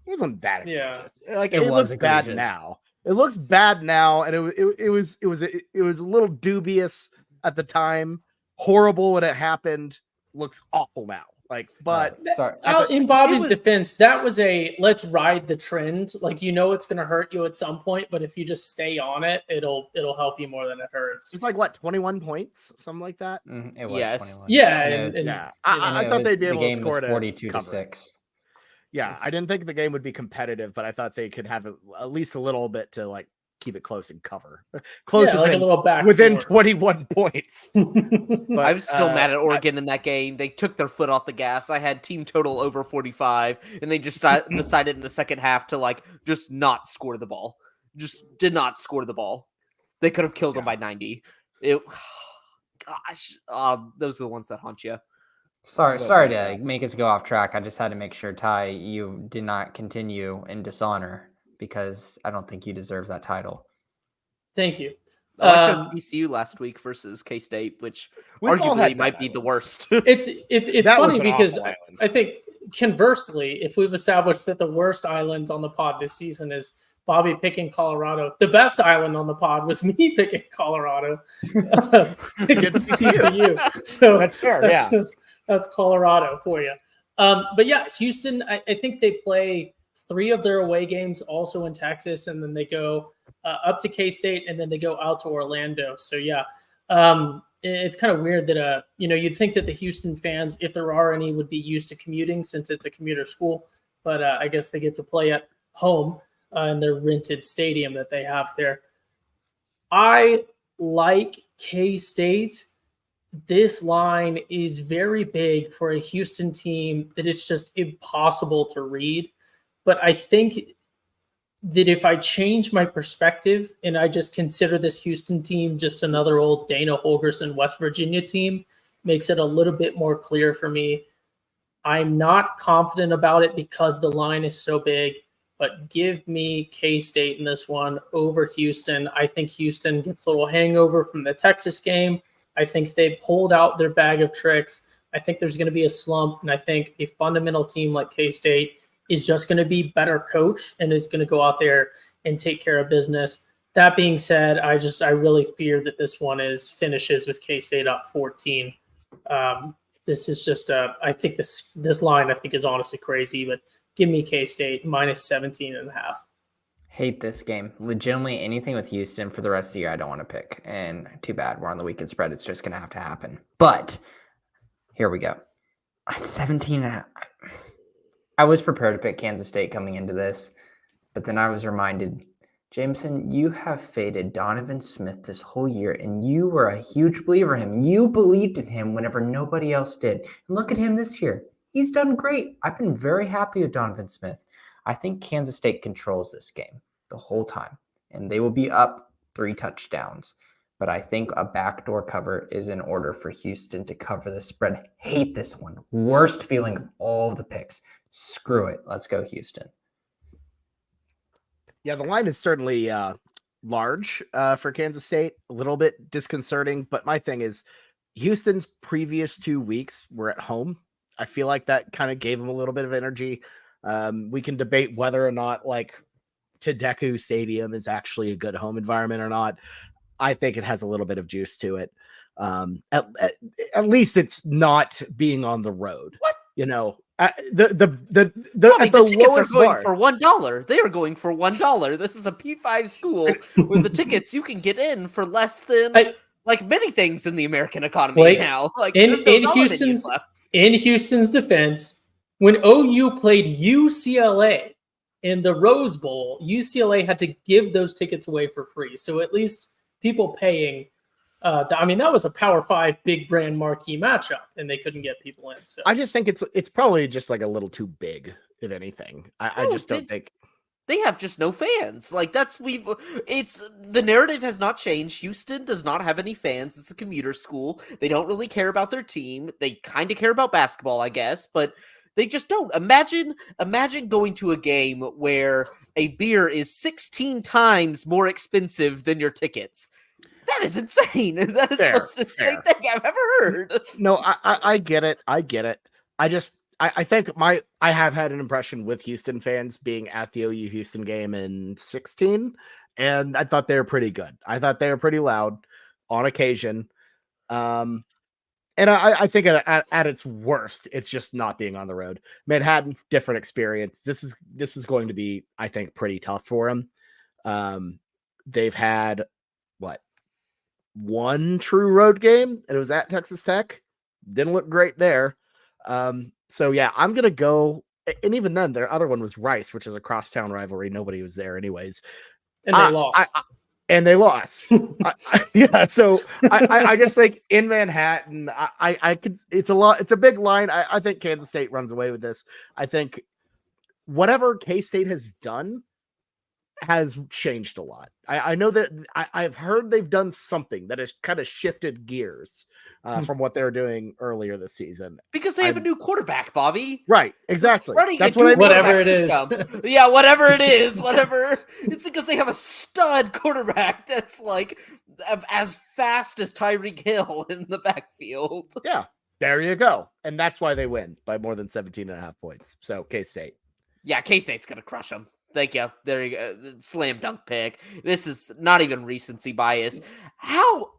It wasn't that egregious. Yeah. Like it looks bad now. It looks bad now, and it was a little dubious at the time. Horrible when it happened. Looks awful now. Like, but sorry. In Bobby's defense, that was a let's ride the trend. Like, it's going to hurt you at some point, but if you just stay on it, it'll help you more than it hurts. It's like what, 21 points, something like that. It was 21. Yeah, I thought they'd be able to game score was 42-6. Yeah, I didn't think the game would be competitive, but I thought they could have at least a little bit to like keep it close and cover. Close like a little back within 21 points. But I'm still mad at Oregon in that game. They took their foot off the gas. I had team total over 45, and they just decided in the second half to just not score the ball. Just did not score the ball. They could have killed them by 90. Those are the ones that haunt you. Sorry to make us go off track. I just had to make sure, Ty, you did not continue in dishonor because I don't think you deserve that title. Thank you. I chose TCU last week versus K-State, which arguably might be the worst. It's funny because I think conversely, if we've established that the worst island on the pod this season is Bobby picking Colorado, the best island on the pod was me picking Colorado against TCU. So that's fair. That's Colorado for you. But yeah, Houston, I think they play 3 of their away games also in Texas, and then they go up to K-State, and then they go out to Orlando. So yeah, it's kind of weird that you'd think that the Houston fans, if there are any, would be used to commuting since it's a commuter school, but I guess they get to play at home in their rented stadium that they have there. I like K-State. This line is very big for a Houston team that it's just impossible to read. But I think that if I change my perspective and I just consider this Houston team just another old Dana Holgorsen West Virginia team, makes it a little bit more clear for me. I'm not confident about it because the line is so big, but give me K-State in this one over Houston. I think Houston gets a little hangover from the Texas game. I think they pulled out their bag of tricks. I think there's going to be a slump, and I think a fundamental team like K-State is just going to be better coached and is going to go out there and take care of business. That being said, I really fear that this one finishes with K-State up 14. This is just I think this line I think is honestly crazy, but give me K-State minus 17.5. Hate this game. Legitimately anything with Houston for the rest of the year I don't want to pick. And too bad. We're on the weekend spread. It's just going to have to happen. But here we go. 17.5. I was prepared to pick Kansas State coming into this, but then I was reminded, Jameson, you have faded Donovan Smith this whole year, and you were a huge believer in him. You believed in him whenever nobody else did. And look at him this year. He's done great. I've been very happy with Donovan Smith. I think Kansas State controls this game the whole time, and they will be up 3 touchdowns. But I think a backdoor cover is in order for Houston to cover the spread. Hate this one. Worst feeling of all of the picks. Screw it. Let's go Houston. Yeah, the line is certainly large for Kansas State. A little bit disconcerting, but my thing is Houston's previous 2 weeks were at home. I feel like that kind of gave them a little bit of energy. We can debate whether or not Tedesco Stadium is actually a good home environment or not. I think it has a little bit of juice to it. At least it's not being on the road. What? The tickets are going for $1. They are going for $1. This is a P5 school where the tickets you can get in for less than many things in the American economy now. In Houston's defense, when OU played UCLA in the Rose Bowl, UCLA had to give those tickets away for free. So at least people paying. That was a Power 5 big brand marquee matchup, and they couldn't get people in. So I just think it's probably just a little too big, if anything. I just don't think. They have just no fans. Like the narrative has not changed. Houston does not have any fans. It's a commuter school. They don't really care about their team. They kind of care about basketball, I guess, but they just don't. Imagine going to a game where a beer is 16 times more expensive than your tickets. That is insane. That is the most insane thing I've ever heard. No, I get it. I think I have had an impression with Houston fans being at the OU Houston game in 16, and I thought they were pretty good. I thought they were pretty loud on occasion. And I think at its worst, it's just not being on the road. Manhattan, different experience. This is going to be, I think, pretty tough for them. They've had one true road game, and it was at Texas Tech. Didn't look great there. So yeah, I'm gonna go. And even then, their other one was Rice, which is a crosstown rivalry. Nobody was there, anyways. And they lost. And they lost. Yeah. So I just think in Manhattan, I could. It's a big line. I think Kansas State runs away with this. I think whatever K-State has done has changed a lot. I know that I've heard they've done something that has kind of shifted gears from what they were doing earlier this season. Because they have a new quarterback, Bobby. Right, exactly. That's what whatever it is. Yeah, whatever it is, whatever. It's because they have a stud quarterback that's like as fast as Tyreek Hill in the backfield. Yeah, there you go. And that's why they win by more than 17.5 points. So K-State. Yeah, K-State's going to crush them. Thank you. There you go. Slam dunk pick. This is not even recency bias. How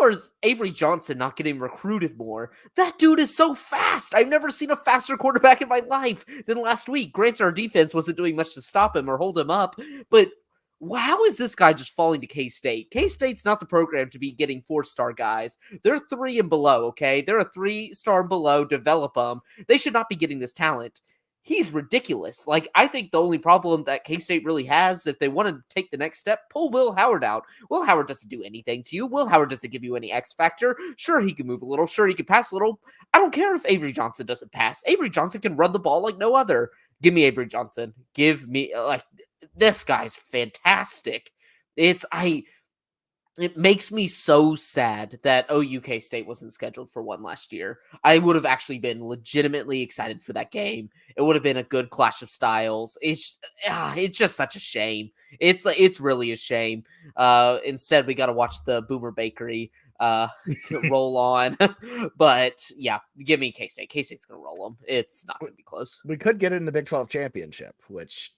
is Avery Johnson not getting recruited more? That dude is so fast. I've never seen a faster quarterback in my life than last week. Granted, our defense wasn't doing much to stop him or hold him up, but how is this guy just falling to K-State? K-State's not the program to be getting 4-star guys. They're 3 and below, okay? They're a 3-star and below. Develop them. They should not be getting this talent. He's ridiculous. Like, I think the only problem that K-State really has, if they want to take the next step, pull Will Howard out. Will Howard doesn't do anything to you. Will Howard doesn't give you any X factor. Sure, he can move a little. Sure, he can pass a little. I don't care if Avery Johnson doesn't pass. Avery Johnson can run the ball like no other. Give me Avery Johnson. Give me, this guy's fantastic. It makes me so sad that OU K-State wasn't scheduled for one last year. I would have actually been legitimately excited for that game. It would have been a good clash of styles. It's just such a shame. It's really a shame. Instead, we got to watch the Boomer Bakery roll on. But yeah, give me K-State. K-State's going to roll them. It's not going to be close. We could get it in the Big 12 championship, which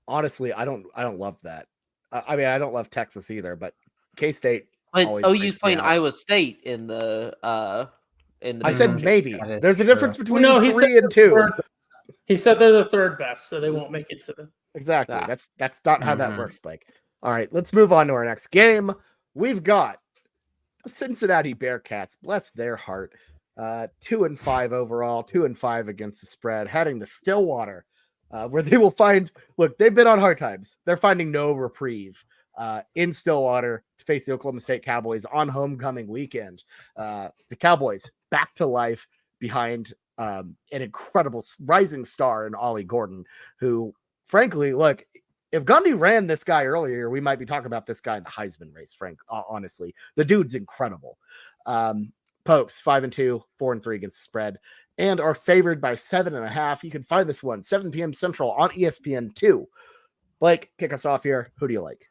honestly, I don't love that. I mean, I don't love Texas either, but K-State. But OU's playing Iowa State in the I said maybe. There's a difference between 3 and 2. He said they're the third best, so they won't make it to the. Exactly. That's not how that works, Blake. All right, let's move on to our next game. We've got the Cincinnati Bearcats. Bless their heart. 2-5 overall, 2-5 against the spread, heading to Stillwater, where they will find. Look, they've been on hard times. They're finding no reprieve in Stillwater to face the Oklahoma State Cowboys on homecoming weekend. The Cowboys back to life behind an incredible rising star in Ollie Gordon, who, frankly, look, if Gundy ran this guy earlier, we might be talking about this guy in the Heisman race, honestly. The dude's incredible. Pokes, 5-2, 4-3 against the spread, and are favored by 7.5. You can find this one 7 p.m. Central on ESPN2. Blake, kick us off here. Who do you like?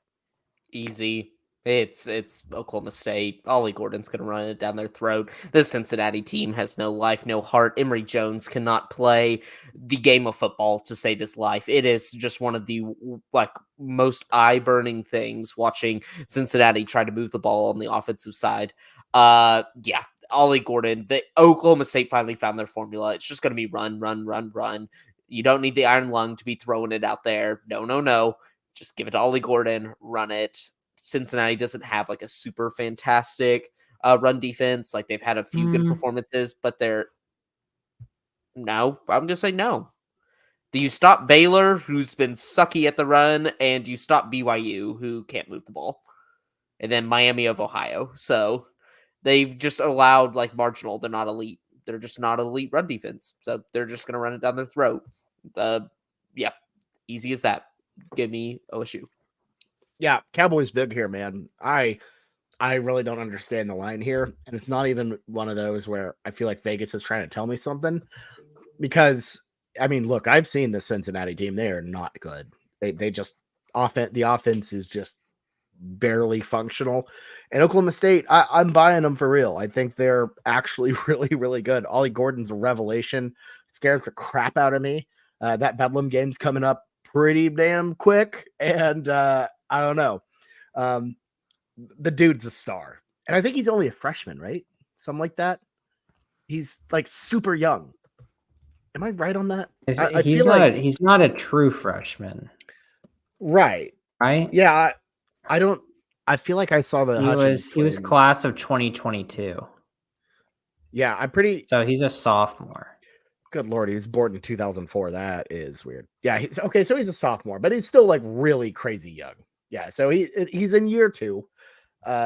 Easy. It's Oklahoma State. Ollie Gordon's going to run it down their throat. The Cincinnati team has no life, no heart. Emory Jones cannot play the game of football to save his life. It is just one of the most eye-burning things watching Cincinnati try to move the ball on the offensive side. Ollie Gordon, the Oklahoma State finally found their formula. It's just going to be run, run, run, run. You don't need the iron lung to be throwing it out there. No. Just give it to Ollie Gordon, run it. Cincinnati doesn't have a super fantastic run defense. They've had a few good performances, but I'm going to say no. You stop Baylor, who's been sucky at the run, and you stop BYU, who can't move the ball. And then Miami of Ohio. So they've just allowed marginal. They're not elite. They're just not elite run defense. So they're just going to run it down their throat. Easy as that. Give me OSU. Yeah, Cowboys big here, man. I really don't understand the line here, and it's not even one of those where I feel like Vegas is trying to tell me something. Because I mean, look, I've seen the Cincinnati team; they are not good. They just the offense is just barely functional. And Oklahoma State, I'm buying them for real. I think they're actually really, really good. Ollie Gordon's a revelation. Scares the crap out of me. That Bedlam game's coming up pretty damn quick, and I don't know. The dude's a star, and I think he's only a freshman, right? Something like that. He's like super young. Am I right on that? I He's feel not like he's not a true freshman, right. right? Yeah, I don't. I feel like I saw the He Hutchins was twins. class of 2022. Yeah, I'm pretty. So he's a sophomore. Good lord, he was born in 2004. That is weird. Yeah, he's okay. So he's a sophomore, but he's still like really crazy young. Yeah, so he's in year 2,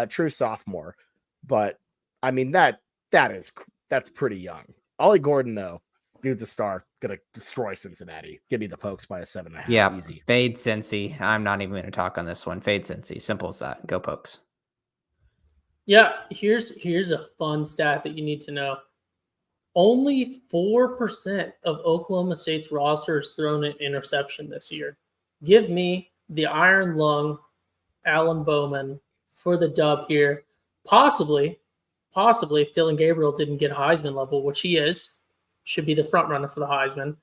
true sophomore. But I mean that's pretty young. Ollie Gordon though, dude's a star. Gonna destroy Cincinnati. Give me the Pokes by a 7.5. Yeah, Easy. fade Cincy. I'm not even going to talk on this one. Fade Cincy. Simple as that. Go Pokes. Yeah, here's a fun stat that you need to know. Only 4% of Oklahoma State's roster has thrown an interception this year. Give me the Iron Lung, Alan Bowman for the dub here. Possibly if Dylan Gabriel didn't get Heisman level, which he is, should be the front runner for the Heisman.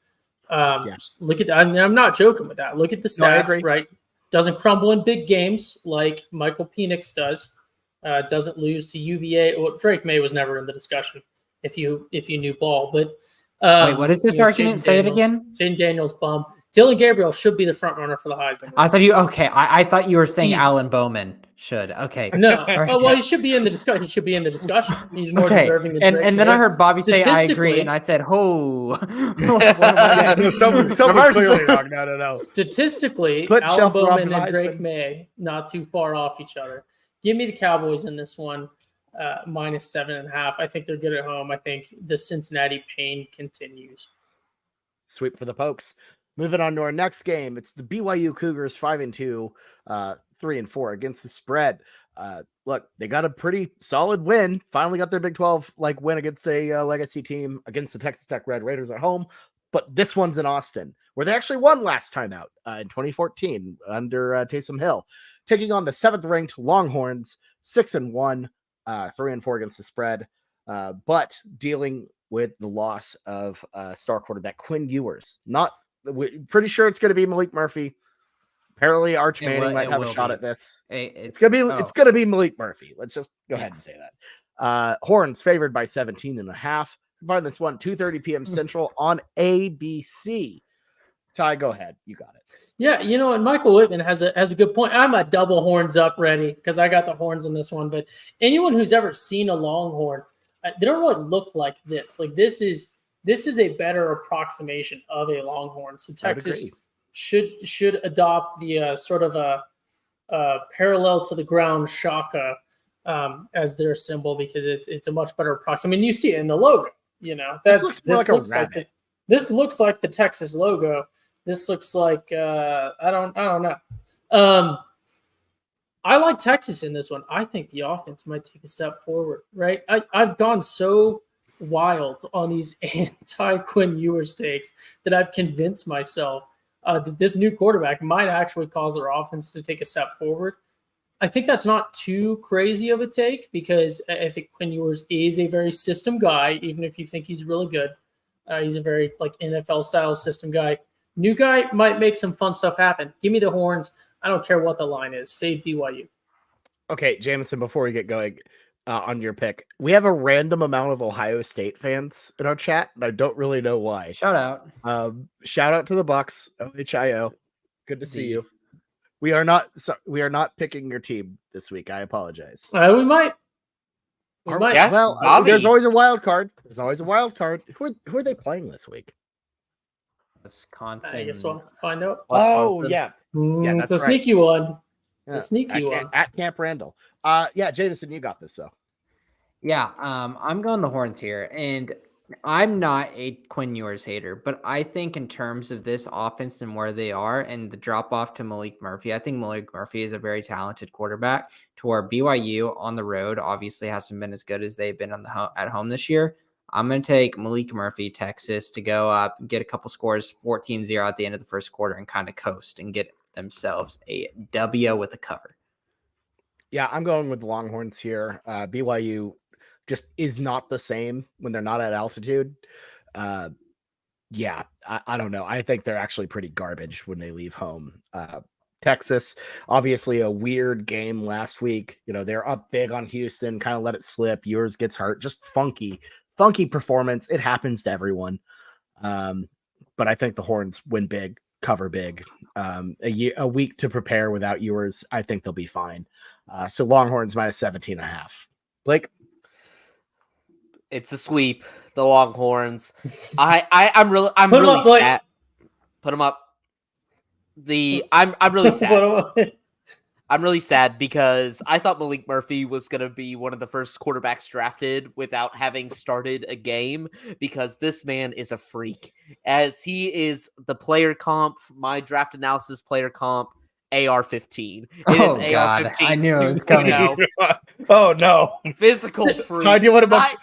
Look at that. I mean, I'm not joking with that. Look at the stats, right? Doesn't crumble in big games like Michael Penix does. Doesn't lose to UVA. Well, Drake May was never in the discussion if you knew ball. But wait, what is this argument? Say it again. Jaden Daniels bum. Dylan Gabriel should be the front runner for the Heisman. I thought you were saying Alan Bowman should. Okay. No. Oh, well, he should be in the discussion. He's more deserving than Drake and then May. I heard Bobby say I agree, and I said, "Oh." Someone's clearly wrong. No. Statistically, Put Alan Bowman and Heisman. Drake May not too far off each other. Give me the Cowboys in this one, minus 7.5. I think they're good at home. I think the Cincinnati pain continues. Sweep for the Pokes. Moving on to our next game. It's the BYU Cougars 5-2, 3-4 against the spread. Look, they got a pretty solid win. Finally got their Big 12 win against a legacy team against the Texas Tech Red Raiders at home. But this one's in Austin, where they actually won last time out in 2014 under Taysom Hill, taking on the 7th-ranked Longhorns, 6-1, 3-4 against the spread, but dealing with the loss of star quarterback Quinn Ewers. Pretty sure it's going to be Malik Murphy. Apparently, Arch Manning might have a shot at this. It's gonna be Malik Murphy. Let's just go ahead and say that. Horns favored by 17.5. Find this one 2:30 p.m. Central on ABC. Ty, go ahead. You got it. Yeah, and Michael Whitman has a good point. I'm a double horns up ready because I got the horns in this one. But anyone who's ever seen a Longhorn, they don't really look like this. Like this is a better approximation of a Longhorn. So Texas should adopt the sort of a parallel to the ground shaka as their symbol because it's a much better approximation. I mean, you see it in the logo. This looks like the Texas logo. This looks like I don't know. I like Texas in this one. I think the offense might take a step forward. Right? I've gone so wild on these anti-Quinn Ewers takes that I've convinced myself that this new quarterback might actually cause their offense to take a step forward. I think that's not too crazy of a take because I think Quinn Ewers is a very system guy, even if you think he's really good. He's a very NFL style system guy. New guy might make some fun stuff happen. Give me the horns. I don't care what the line is. Fade BYU. Okay, Jameson, before we get going on your pick, we have a random amount of Ohio State fans in our chat, and I don't really know why. Shout out To the Bucks, OHIO. Good to see you. We are not picking your team this week. I apologize. We might. Yeah, well, there's always a wild card. Who are they playing this week? Wisconsin. I guess we'll have to find out. Oh, yeah. That's a sneaky one. It's a sneaky one. At Camp Randall. Yeah, Jameson, you got this, though. Yeah, I'm going the Horns here. And I'm not a Quinn Ewers hater, but I think in terms of this offense and where they are and the drop off to Malik Murphy, I think Malik Murphy is a very talented quarterback to where BYU on the road obviously hasn't been as good as they've been at home this year. I'm going to take Malik Murphy, Texas, to go up, get a couple scores, 14-0 at the end of the first quarter and kind of coast and get themselves a W with a cover. Yeah, I'm going with the Longhorns here. BYU just is not the same when they're not at altitude. Yeah, I don't know. I think they're actually pretty garbage when they leave home. Texas, obviously a weird game last week. They're up big on Houston, kind of let it slip. Yours gets hurt. Just funky performance. It happens to everyone. But I think the Horns win big, cover big. A week to prepare without yours. I think they'll be fine. So Longhorns minus 17.5. Blake? It's a sweep. The Longhorns. I'm really up, sad. Put them up. I'm really sad. I'm really sad because I thought Malik Murphy was going to be one of the first quarterbacks drafted without having started a game, because this man is a freak. As he is the player comp, my draft analysis player comp, AR-15. Oh, is God. AR-15. I knew it was coming. Oh, no. Physical freak. Ty, do you want to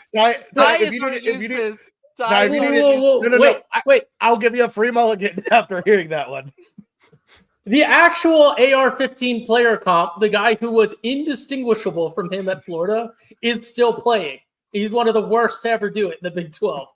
Wait, I'll give you a free mulligan after hearing that one. The actual AR-15 player comp, the guy who was indistinguishable from him at Florida, is still playing. He's one of the worst to ever do it in the Big 12.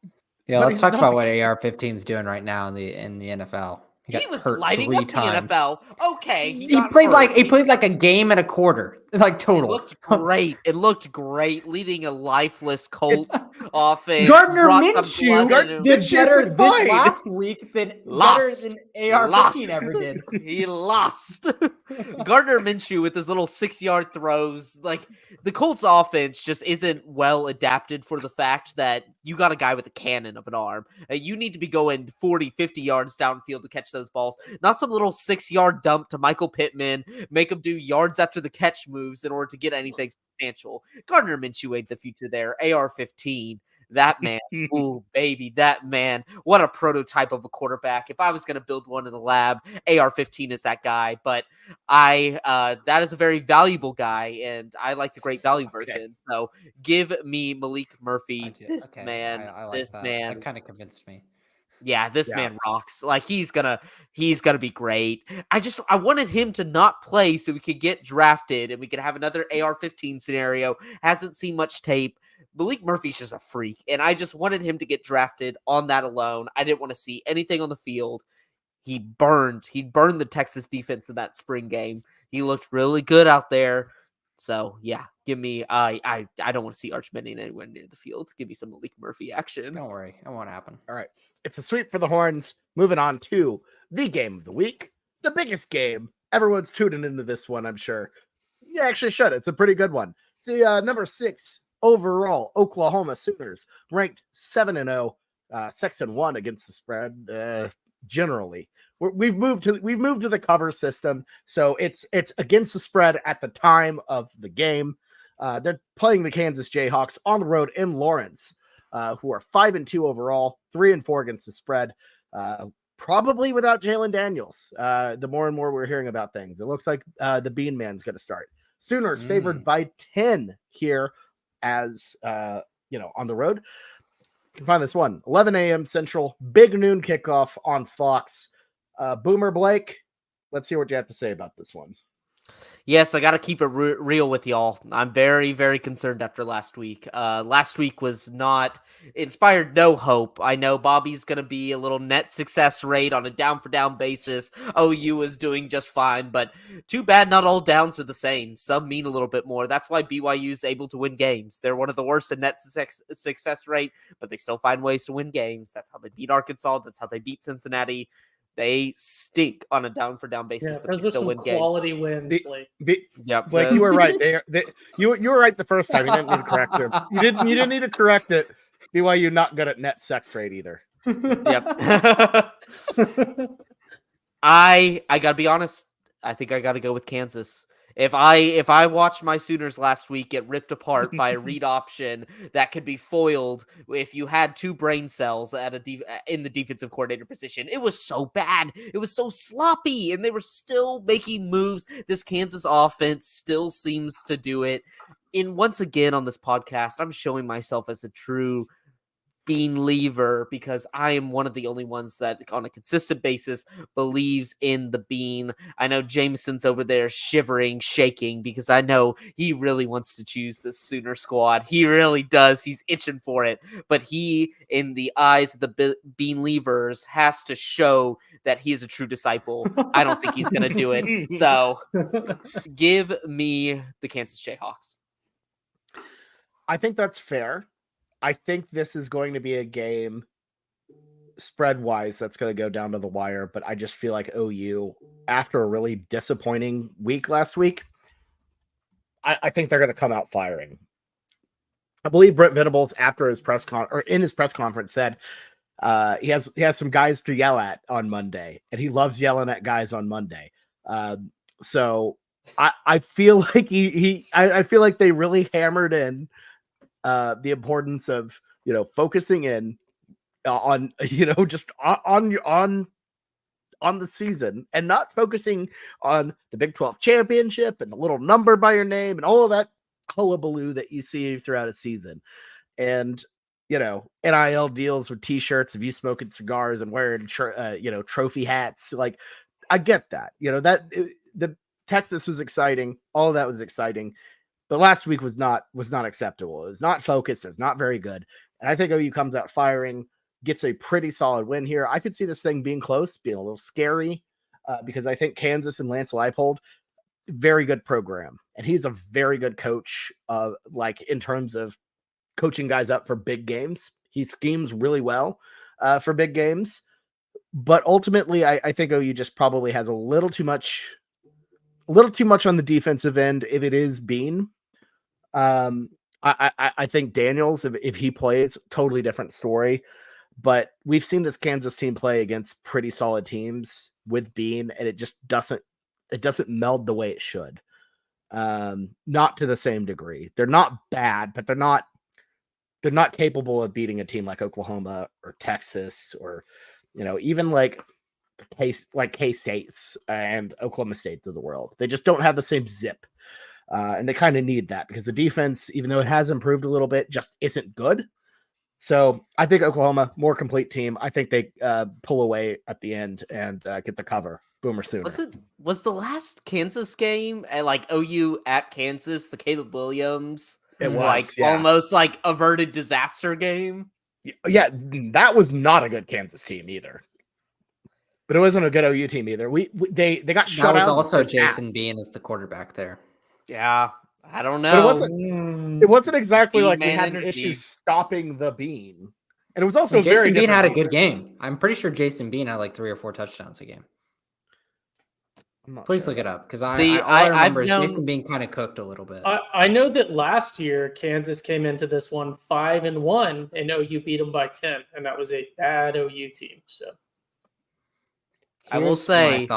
Yeah, let's talk about what AR-15 is doing right now in the NFL. He was lighting up times. the NFL. Okay, he played like a game and a quarter, like total. It looked great. It looked great, leading a lifeless Colts offense. Gardner Minshew did better this last week than AR-15 ever did. He lost. Gardner Minshew with his little 6-yard throws. Like, the Colts offense just isn't well adapted for the fact that you got a guy with a cannon of an arm. You need to be going 40, 50 yards downfield to catch those balls, not some little 6-yard dump to Michael Pittman, make him do yards after the catch moves in order to get anything substantial. Gardner Minshew ain't the future there. AR-15, that man, ooh, baby, that man. What a prototype of a quarterback. If I was going to build one in the lab, AR-15 is that guy. But that is a very valuable guy, and I like the great value version. So give me Malik Murphy. This man, I like that. man. That kind of convinced me. Yeah, this man rocks. Like, he's gonna be great. I wanted him to not play so we could get drafted and we could have another AR-15 scenario. Hasn't seen much tape. Malik Murphy's just a freak, and I just wanted him to get drafted on that alone. I didn't want to see anything on the field. He burned the Texas defense in that spring game. He looked really good out there. So yeah, give me. I don't want to see Arch Manning anywhere near the field. Give me some Malik Murphy action. Don't worry, it won't happen. All right, it's a sweep for the Horns. Moving on to the game of the week, the biggest game. Everyone's tuning into this one, I'm sure. You actually should. It's a pretty good one. It's the number 6 overall Oklahoma Sooners, ranked 7-0, 6-1 against the spread. Generally, we've moved to the cover system, so it's against the spread at the time of the game. They're playing the Kansas Jayhawks on the road in Lawrence, who are 5-2 overall, 3-4 against the spread. Probably without Jalen Daniels. The more and more we're hearing about things, it looks like the Bean Man's going to start. Sooners favored by 10 here, as on the road. You can find this one 11 a.m. Central, big noon kickoff on Fox. Boomer Blake, let's hear what you have to say about this one. Yes, I got to keep it real with y'all. I'm very, very concerned after last week. Last week was not inspired no hope. I know Bobby's going to be a little net success rate on a down-for-down basis. OU is doing just fine, but too bad not all downs are the same. Some mean a little bit more. That's why BYU is able to win games. They're one of the worst in net success rate, but they still find ways to win games. That's how they beat Arkansas. That's how they beat Cincinnati. They stink on a down-for-down basis, but they still win games. Quality wins, Blake. Blake, you were right. You were right the first time. You didn't need to correct him. You didn't need to correct it. BYU not good at net sex rate either. Yep. I gotta be honest. I think I gotta go with Kansas. If I watched my Sooners last week get ripped apart by a read option that could be foiled if you had 2 brain cells in the defensive coordinator position, it was so bad. It was so sloppy, and they were still making moves. This Kansas offense still seems to do it. And once again on this podcast, I'm showing myself as a true bean lever because I am one of the only ones that on a consistent basis believes in the bean. I know Jameson's over there shivering, shaking because I know he really wants to choose the Sooner squad. He really does. He's itching for it. But he, in the eyes of the bean levers, has to show that he is a true disciple. I don't think he's going to do it. So give me the Kansas Jayhawks. I think that's fair. I think this is going to be a game spread-wise that's going to go down to the wire, but I just feel like OU, after a really disappointing week last week, I think they're going to come out firing. I believe Brent Venables, after his in his press conference, said he has some guys to yell at on Monday, and he loves yelling at guys on Monday. So I feel like I feel like they really hammered in the importance of, focusing in on, just on the season and not focusing on the Big 12 championship and the little number by your name and all of that hullabaloo that you see throughout a season. And, NIL deals with t-shirts of you smoking cigars and wearing, trophy hats. Like, I get that, the Texas was exciting. All of that was exciting. But last week was not acceptable. It was not focused. It was not very good. And I think OU comes out firing, gets a pretty solid win here. I could see this thing being close, being a little scary, because I think Kansas and Lance Leipold, very good program. And he's a very good coach, in terms of coaching guys up for big games. He schemes really well for big games. But ultimately, I think OU just probably has a little too much on the defensive end if it is Bean. I think Daniels, if he plays, totally different story. But we've seen this Kansas team play against pretty solid teams with Bean, and it just doesn't meld the way it should. Not to the same degree. They're not bad, but they're not capable of beating a team like Oklahoma or Texas or, even like K-States and Oklahoma State of the world. They just don't have the same zip. And they kind of need that because the defense, even though it has improved a little bit, just isn't good. So I think Oklahoma, more complete team. I think they pull away at the end and get the cover. Boomer Sooner. Was the last Kansas game at OU at Kansas, the Caleb Williams? It was almost like averted disaster game. Yeah, that was not a good Kansas team either. But it wasn't a good OU team either. They got shut out. That was also Jason Bean as the quarterback there. Yeah, I don't know. But it wasn't exactly like we had an issue stopping the Bean. And it was also Jason Bean had a good game. I'm pretty sure Jason Bean had 3 or 4 touchdowns a game. Please look it up because I remember Jason Bean kind of cooked a little bit. I know that last year Kansas came into this one 5-1 and OU beat them by 10, and that was a bad OU team. So I will say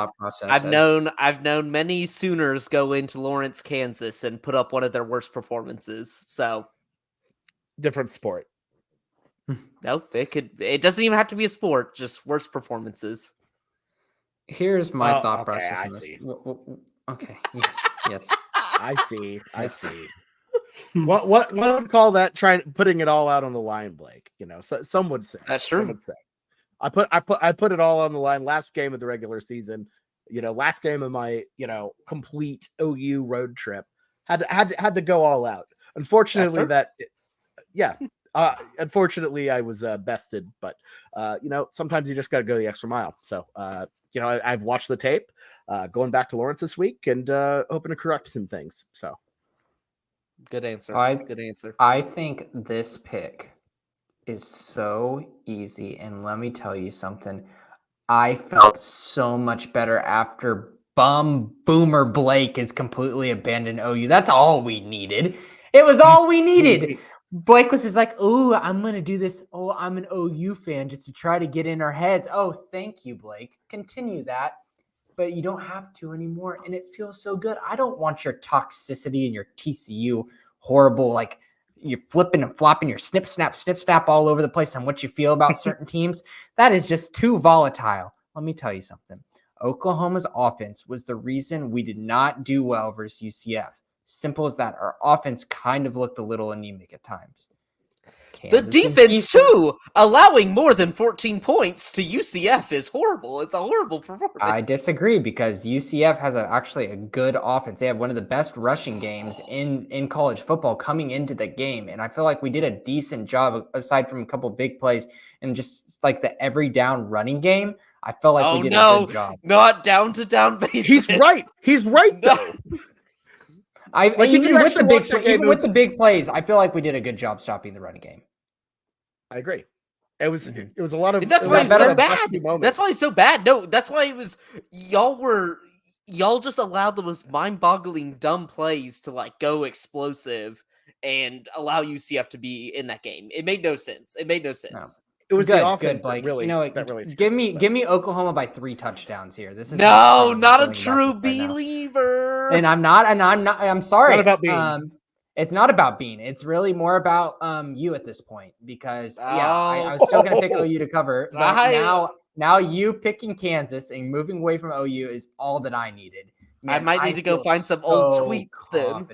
I've known many Sooners go into Lawrence, Kansas and put up one of their worst performances. So different sport. No, it doesn't even have to be a sport, just worst performances. Here's my thought process. I see. Okay. Yes. I see. What would we call that? Putting it all out on the line, Blake. So, some would say that's true. Some would say. I put it all on the line. Last game of the regular season, last game of my complete OU road trip, had to go all out. Unfortunately, unfortunately I was bested, but sometimes you just got to go the extra mile. So I've watched the tape, going back to Lawrence this week and hoping to correct some things. So good answer. Good answer. I think this pick is so easy, and let me tell you something. I felt so much better after Boomer Blake is completely abandoned OU. That's all we needed. It was all we needed. Blake was just like, "Oh, I'm gonna do this. Oh, I'm an OU fan just to try to get in our heads." Oh, thank you, Blake. Continue that. but you don't have to anymore. And it feels so good. I don't want your toxicity and your TCU horrible, like you're flipping and flopping your snip, snap all over the place on what you feel about certain teams. That is just too volatile. Let me tell you something. Oklahoma's offense was the reason we did not do well versus UCF. Simple as that. Our offense kind of looked a little anemic at times. The defense, too, allowing more than 14 points to UCF is horrible. It's a horrible performance. I disagree because UCF has actually a good offense. They have one of the best rushing games in college football coming into the game. And I feel like we did a decent job, aside from a couple big plays, and just like the every down running game. I felt like we did a good job. Not down to down basis. He's right. He's right, though. Even with the big plays, I feel like we did a good job stopping the running game. I agree. It was a lot of. And that's why it's so bad. That's why it's so bad. No, that's why it was. Y'all just allowed the most mind-boggling dumb plays to like go explosive and allow UCF to be in that game. It made no sense. No. It was good, the offense Blake. that really, give me Oklahoma by 3 touchdowns here. This is not a true believer. And I'm sorry. It's not about being. It's not about being. It's really more about you at this point because I was still gonna pick OU to cover, but now you picking Kansas and moving away from OU is all that I needed. Man, I might need to go find some old tweets then.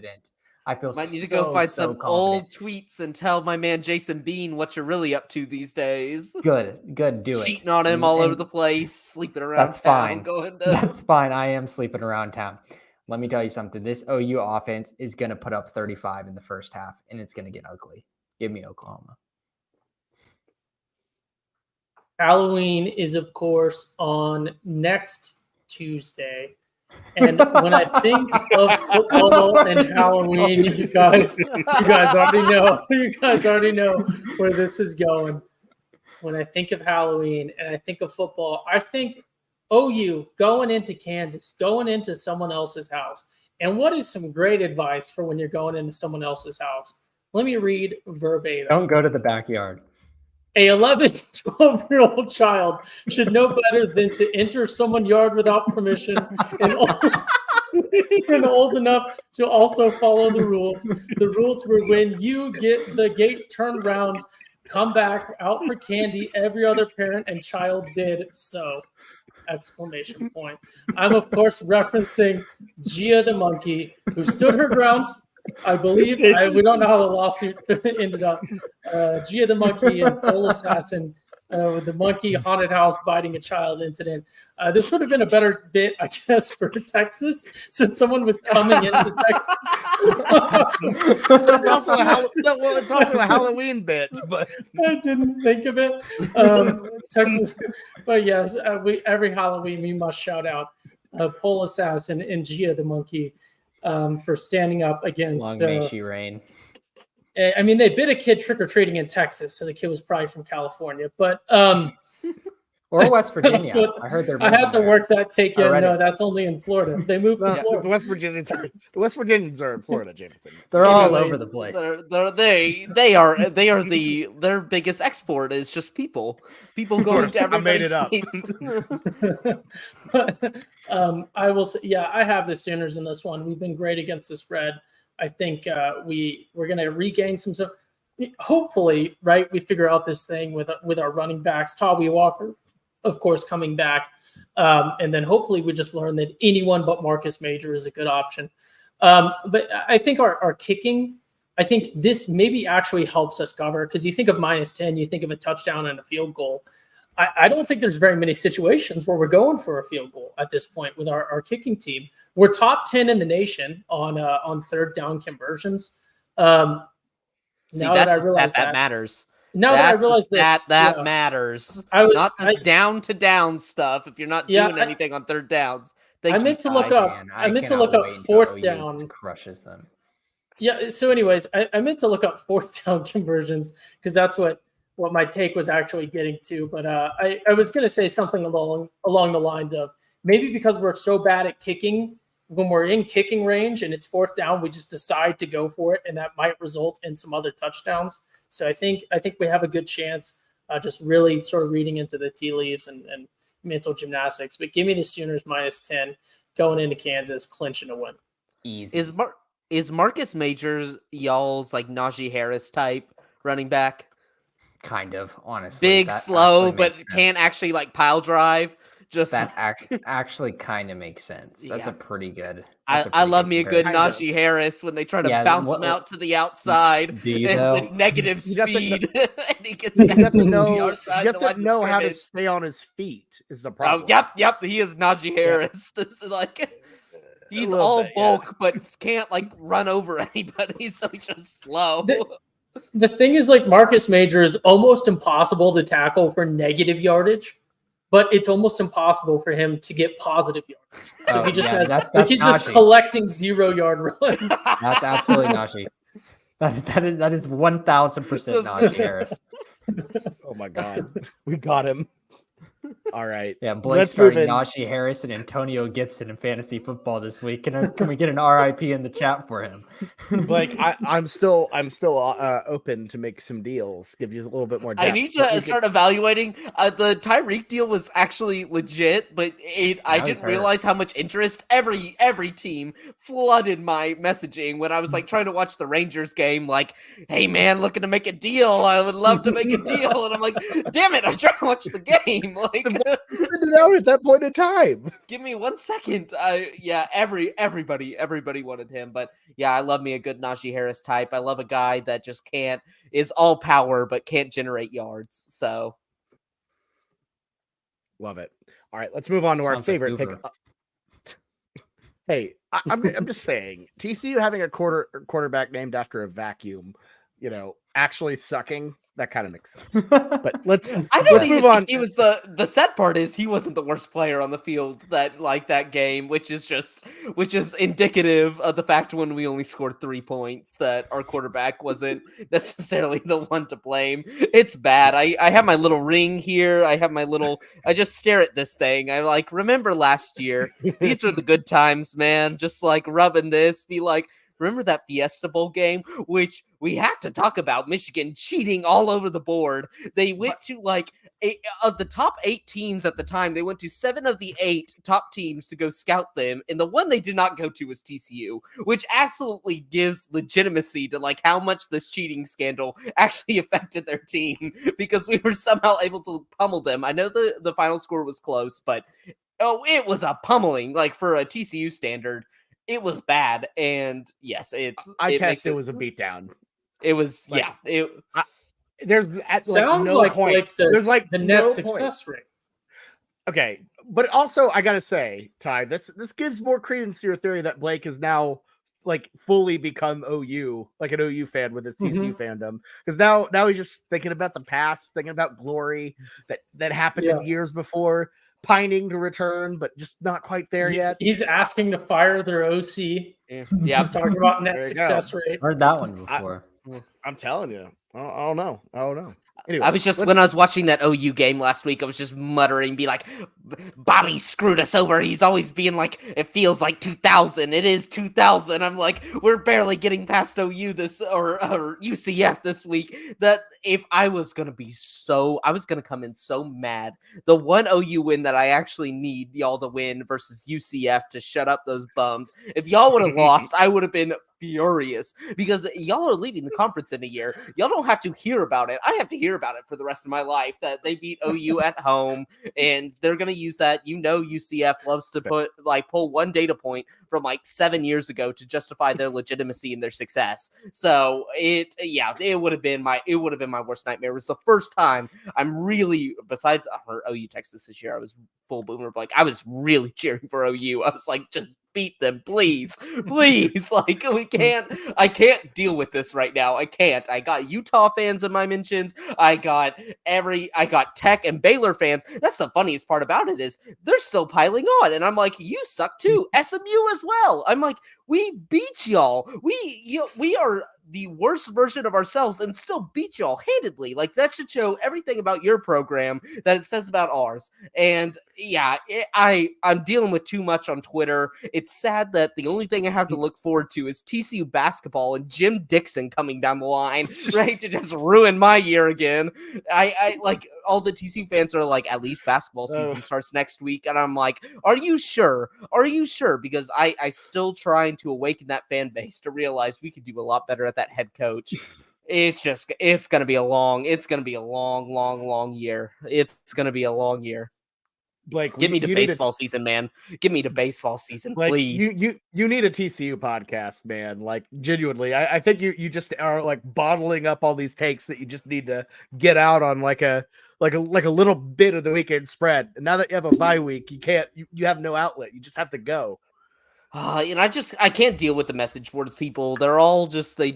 I feel might need to go find some old tweets and tell my man Jason Bean what you're really up to these days. Good, do it. Cheating on him all over the place, sleeping around that's town. Fine. That's fine. I am sleeping around town. Let me tell you something. This OU offense is going to put up 35 in the first half, and it's going to get ugly. Give me Oklahoma. Halloween is, of course, on next Tuesday. And when I think of football and Halloween, you guys already know where this is going. When I think of Halloween and I think of football, I think OU going into Kansas, going into someone else's house. And what is some great advice for when you're going into someone else's house? Let me read verbatim. Don't go to the backyard. A 11, 12-year-old child should know better than to enter someone's yard without permission and old enough to also follow the rules. The rules were when you get the gate turned around, come back out for candy. Every other parent and child did so. ! I'm, of course, referencing Gia the monkey, who stood her ground. I believe we don't know how the lawsuit ended up. Gia the monkey and full assassin with the monkey haunted house biting a child incident. This would have been a better bit, I guess, for Texas, since someone was coming into Texas. It's also a Halloween bit, but I didn't think of it. Texas, but yes, every Halloween we must shout out Pole Assassin and Gia the monkey. For standing up against. Long may she reign. I mean, they bit a kid trick-or-treating in Texas, so the kid was probably from California. But or West Virginia. I heard they're. I had to work that take in. No, that's only in Florida. They moved to Florida. The West Virginians are in Florida, Jameson. They're all over the place. Their biggest export is just people going to everybody's states. I will say, I have the Sooners in this one. We've been great against the spread. I think we're going to regain some stuff. Hopefully, right, we figure out this thing with our running backs. Tawee Walker, of course, coming back. And then hopefully we just learn that anyone but Marcus Major is a good option. But I think our kicking, I think this maybe actually helps us cover because you think of -10, you think of a touchdown and a field goal. I don't think there's very many situations where we're going for a field goal at this point with our kicking team. We're top 10 in the nation on third down conversions. Now that I realize that matters. Now that I realize this, that matters. Not this down to down stuff. If you're not doing anything on third downs, I meant to look up. I meant to look up fourth down. Crushes them. Yeah. So, anyways, I meant to look up fourth down conversions because that's what my take was actually getting to. But I was going to say something along the lines of maybe because we're so bad at kicking, when we're in kicking range and it's fourth down, we just decide to go for it, and that might result in some other touchdowns. So I think we have a good chance, just really sort of reading into the tea leaves and mental gymnastics. But give me the Sooners -10 going into Kansas, clinching a win. Easy. Is Marcus Majors y'all's like Najee Harris type running back? Kind of, honestly. Big, That slow, actually but makes can't sense. actually like pile drive. Just That actually kind of makes sense. That's Yeah. a pretty good. I love me a good comparison. Najee Harris when they try to Yeah, bounce what- him out to the outside Do you and though? with negative He doesn't speed, and he gets He down doesn't to the know. outside He of the line doesn't of know how to scrimmage. stay on his feet. Is the Oh, problem? yep. He is Najee Harris. This is like he's little all bit, yeah. bulk, but can't like run over anybody, so he's just slow. The thing is, like, Marcus Major is almost impossible to tackle for negative yardage, but it's almost impossible for him to get positive yardage. So Oh, he just yeah, has that's like he's just Najee. collecting 0-yard runs. That's absolutely Najee. That is 1,000% Najee Harris. Oh my god, we got him. All right. Yeah, Blake Let's move starting in. Najee Harris and Antonio Gibson in fantasy football this week. Can we get an RIP in the chat for him? Blake, I'm still open to make some deals. Give you a little bit more depth. I need but we to start evaluating. The Tyreek deal was actually legit, but I Now he's didn't hurt. realize how much interest every team flooded my messaging when I was like trying to watch the Rangers game. Like, hey man, looking to make a deal. I would love to make a deal, and I'm like, damn it, I'm trying to watch the game. Like, send it out at that point in time. give me 1 second. Everybody wanted him, but yeah, I love me a good Najee Harris type. I love a guy that just is all power but can't generate yards. So Love it. All right, let's move on to our Sounds like favorite pick. Hoover. Hey, I'm just saying, TCU having a quarterback named after a vacuum, actually sucking. That kind of makes sense. But let's move on. He was the sad part is he wasn't the worst player on the field that game, which is indicative of the fact when we only scored 3 points that our quarterback wasn't necessarily the one to blame. It's bad. I have my little ring here. I just stare at this thing. I like remember last year. These are the good times, man. Just like rubbing this, be like, remember that Fiesta Bowl game, which we have to talk about Michigan cheating all over the board. They went to like of the top 8 teams at the time, they went to 7 of the 8 top teams to go scout them. And the one they did not go to was TCU, which absolutely gives legitimacy to like how much this cheating scandal actually affected their team because we were somehow able to pummel them. I know the final score was close, but it was a pummeling, like for a TCU standard. It was bad, and yes, it was a beatdown. It was like, There's sounds no like point. There's like the no net success rate. Okay, but also I gotta say, Ty, this gives more credence to your theory that Blake has now like fully become OU, like an OU fan with his TCU fandom, because now he's just thinking about the past, thinking about glory that happened in years before. Pining to return, but just not quite there yet. He's asking to fire their OC. Yeah, he's talking about net success rate. Heard that one before. I'm telling you, I don't know. Anyway, I was just when I was watching that OU game last week, I was just muttering, be like, Bobby screwed us over. He's always being like, it feels like 2000. It is 2000. I'm like, we're barely getting past OU or UCF this week. That if I was going to come in so mad. The one OU win that I actually need y'all to win versus UCF to shut up those bums. If y'all would have lost, I would have been furious because y'all are leaving the conference in a year. Y'all don't have to hear about it. I have to hear about it for the rest of my life that they beat OU at home, and they're going to use that. UCF loves to pull one data point from like 7 years ago to justify their legitimacy and their success. So it would have been my worst nightmare. It was the first time I'm really, besides OU Texas this year, I was full boomer, but like I was really cheering for OU. I was like, just beat them, please. Like I can't deal with this right now. I can't. I got Utah fans in my mentions. I got Tech and Baylor fans. That's the funniest part about it is they're still piling on. And I'm like, you suck too. SMU as well. I'm like, we beat y'all. We are the worst version of ourselves and still beat y'all handedly. Like that should show everything about your program that it says about ours. And yeah, I'm dealing with too much on Twitter. It's sad that the only thing I have to look forward to is TCU basketball and Jim Dixon coming down the line, ready to just ruin my year again. I like all the TCU fans are like, at least basketball season starts next week. And I'm like, are you sure? Are you sure? Because I still trying to awaken that fan base to realize we could do a lot better at that head coach. It's going to be a long long year. It's going to be a long year. Blake, get me to baseball season, man. Get me to baseball season, like, please. You need a TCU podcast, man. Like, genuinely, I think you just are like bottling up all these takes that you just need to get out on like a little bit of the weekend spread. And now that you have a bye week, you have no outlet. You just have to go. And I can't deal with the message boards people. They're all just they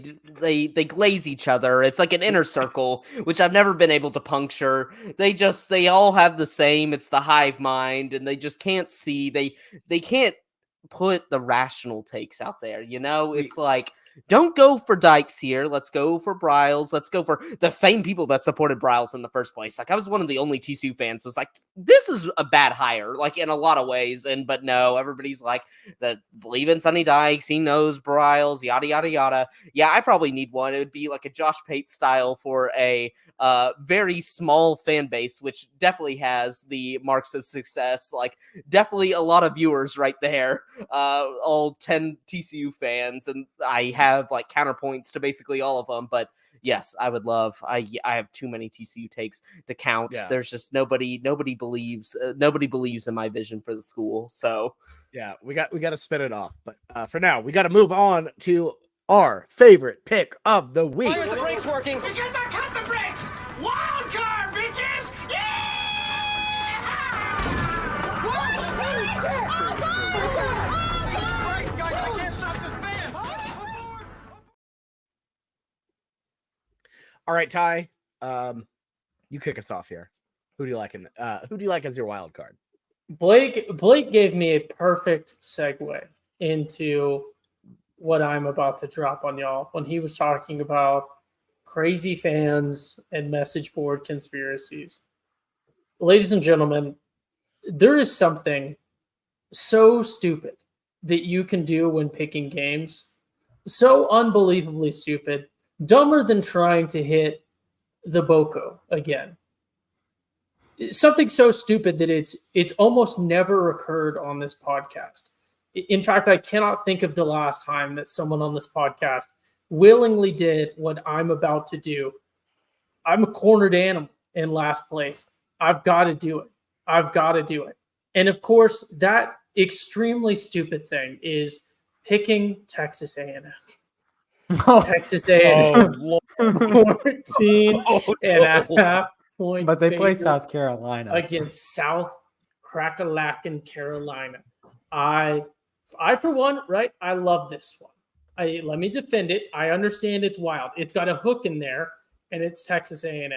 glaze each other. It's like an inner circle, which I've never been able to puncture. They all have the same. It's the hive mind, and they just can't see. They can't put the rational takes out there. It's like, don't go for Dykes here. Let's go for Bryles. Let's go for the same people that supported Bryles in the first place. Like, I was one of the only TCU fans was like, this is a bad hire, like in a lot of ways. But no, everybody's like, believe in Sonny Dykes. He knows Bryles, yada, yada, yada. Yeah, I probably need one. It would be like a Josh Pate style for a very small fan base, which definitely has the marks of success. Like, definitely a lot of viewers right there. All 10 TCU fans. And I have like counterpoints to basically all of them, but yes, I would love. I have too many TCU takes to count. Yeah. There's just nobody believes in my vision for the school. So yeah, we got to spin it off. But for now, we got to move on to our favorite pick of the week. Why aren't the brakes working? Because I cut the brakes. Wild card, bitches! Yeah! What? Brakes, guys! I can't stop this van. All right, Ty, you kick us off here. Who do you like as your wild card? Blake gave me a perfect segue into what I'm about to drop on y'all when he was talking about crazy fans and message board conspiracies. Ladies and gentlemen, there is something so stupid that you can do when picking games. So unbelievably stupid. Dumber than trying to hit the Boko again. Something so stupid that it's almost never occurred on this podcast. In fact, I cannot think of the last time that someone on this podcast willingly did what I'm about to do. I'm a cornered animal in last place. I've got to do it. And of course, that extremely stupid thing is picking Texas A&M. Texas A&M 14 and a half point. But they play South Carolina against South Crack-a-lackin' Carolina. I for one, right? I love this one. Let me defend it. I understand it's wild. It's got a hook in there, and it's Texas A&M.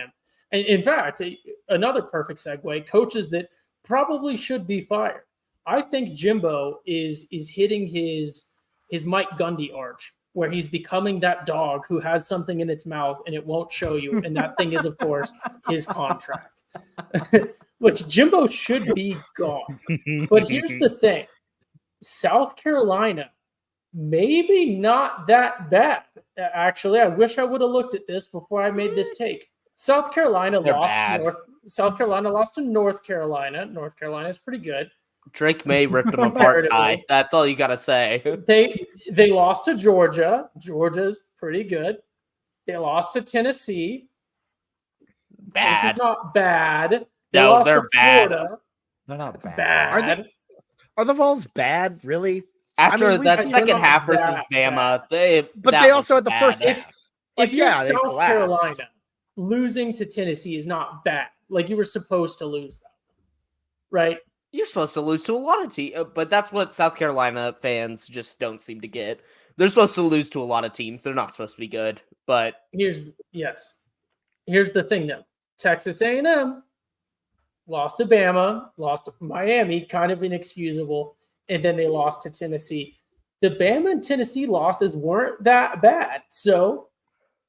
And in fact, another perfect segue: coaches that probably should be fired. I think Jimbo is hitting his Mike Gundy arch, where he's becoming that dog who has something in its mouth and it won't show you. And that thing is, of course, his contract, which Jimbo should be gone. But here's the thing. South Carolina, maybe not that bad. Actually, I wish I would have looked at this before I made this take. South Carolina lost to North Carolina. North Carolina is pretty good. Drake May ripped them apart, Ty. That's all you got to say. They lost to Georgia. Georgia's pretty good. They lost to Tennessee. Tennessee's not bad. No, they're bad. Florida. They're not It's bad. Are the Vols bad, really? After that they're second not half versus that Bama, But they also had the first If Like, you're yeah, they South collapsed. Carolina, losing to Tennessee is not bad. Like, you were supposed to lose that, right? You're supposed to lose to a lot of teams, but that's what South Carolina fans just don't seem to get. They're supposed to lose to a lot of teams. They're not supposed to be good, but Here's the thing, though. Texas A&M lost to Bama, lost to Miami, kind of inexcusable, and then they lost to Tennessee. The Bama and Tennessee losses weren't that bad. So,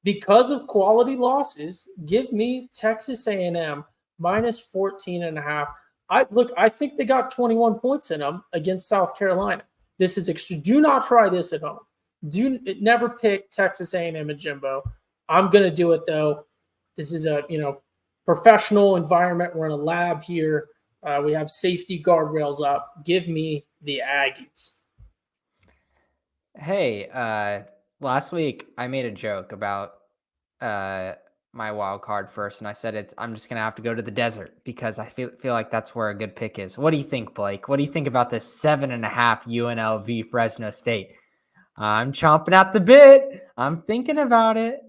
because of quality losses, give me Texas A&M minus 14.5. I think they got 21 points in them against South Carolina. This is extra. Do not try this at home. Never pick Texas A&M and Jimbo. I'm going to do it, though. This is a professional environment. We're in a lab here. We have safety guardrails up. Give me the Aggies. Hey, last week I made a joke about my wild card first, and I said I'm just gonna have to go to the desert because I feel like that's where a good pick is. What do you think, Blake? What do you think about this 7.5 UNLV Fresno State? I'm chomping at the bit. I'm thinking about it.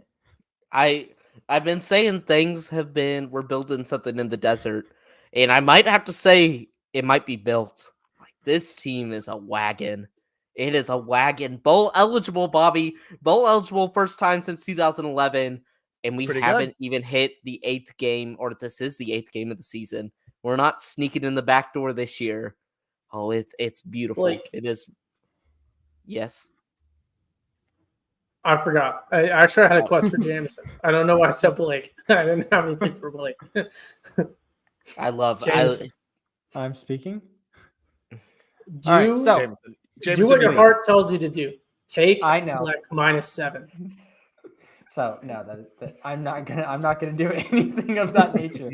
I've been saying we're building something in the desert, and I might have to say it might be built. Like, this team is a wagon. It is a wagon. Bowl eligible, Bobby. Bowl eligible first time since 2011. And we haven't even hit the 8th game, or this is the 8th game of the season. We're not sneaking in the back door this year. Oh, it's beautiful. Blake. It is. Yes. I forgot. I actually had a quest for Jamison. I don't know why I said Blake. I didn't have anything for Blake. I love Jamison. I'm speaking. Do Jamison, do what your heart tells you to do. Take Fleck -7. So no, I'm not gonna do anything of that nature.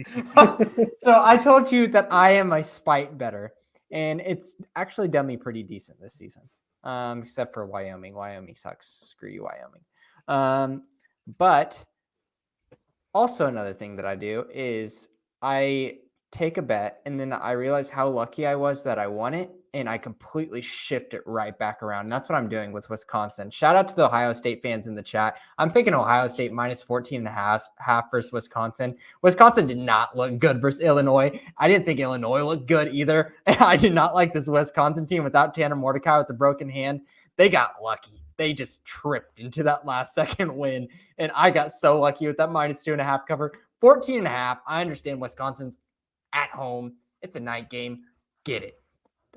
So I told you that I am a spite better, and it's actually done me pretty decent this season. Except for Wyoming. Wyoming sucks. Screw you, Wyoming. But also another thing that I do is I take a bet, and then I realize how lucky I was that I won it, and I completely shift it right back around. And that's what I'm doing with Wisconsin. Shout out to the Ohio State fans in the chat. I'm picking Ohio State -14.5 versus Wisconsin. Wisconsin did not look good versus Illinois. I didn't think Illinois looked good either. And I did not like this Wisconsin team without Tanner Mordecai with a broken hand. They got lucky. They just tripped into that last second win. And I got so lucky with that -2.5 cover. 14.5. I understand Wisconsin's at home. It's a night game. Get it.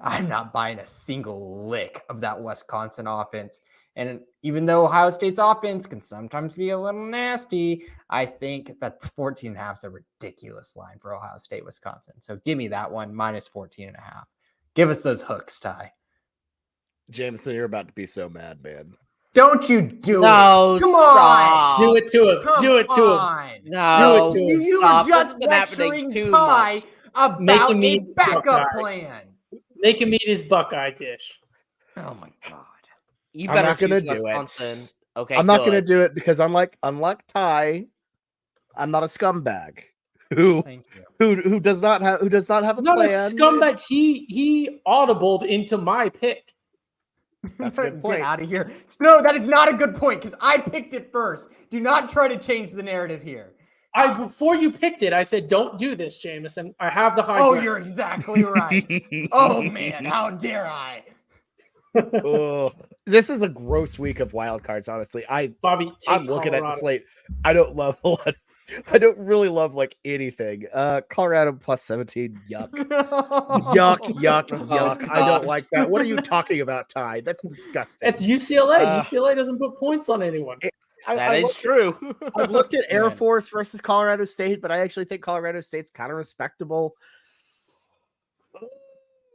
I'm not buying a single lick of that Wisconsin offense. And even though Ohio State's offense can sometimes be a little nasty, I think that 14.5 is a ridiculous line for Ohio State, Wisconsin. So give me that one, -14.5. Give us those hooks, Ty. Jamison, you're about to be so mad, man. Don't you do No, it. Come stop. Do it to him. Do it to him. on. No, Do it to him. You stop. were This just has been happening lecturing too Ty much. about Making me a backup Buckeye. plan. Make him eat his Buckeye dish. Oh my God. You I'm better not gonna choose do it. Wisconsin. Okay, I'm not going to good. do it because unlike Ty, I'm not a scumbag who Thank you. who does not have a Not a plan. scumbag. He audibled into my pick. That's a good point. Get out of here. No, that is not a good point because I picked it first. Do not try to change the narrative here. Before you picked it, I said, "Don't do this, Jameson. I have the high Oh, ground." you're exactly right. Oh man, how dare I? Ugh. This is a gross week of wild cards, honestly. Bobby, take I'm looking at the Colorado. slate. I don't love a lot. I don't really love like anything. Colorado +17. Yuck. Yuck. Oh, I don't gosh. like that. What are you talking about, Ty? That's disgusting. It's UCLA. Uh, UCLA doesn't put points on anyone. That is true. I've looked at Air Man. Force versus Colorado State, but I actually think Colorado State's kind of respectable. Oh,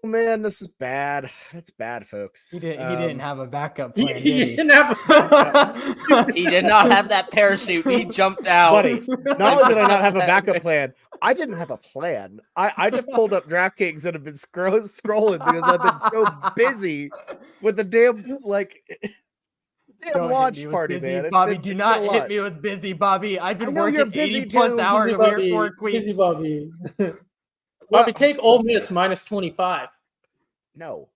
man, this is bad. That's bad, folks. He didn't have a backup He plan, did he? didn't have a He did not have that parachute. He jumped out. Buddy, not only did I not have a backup plan, I didn't have a plan. I just pulled up DraftKings and have been scrolling because I've been so busy with the damn Don't launch hit me with party, busy, man. It's Bobby, been- do it's not been a hit lot. me with busy, Bobby. I've been know you're working busy 80 plus too. hours Busy of Bobby. work weeks. Busy Bobby. Bobby, take Ole Miss -25. No.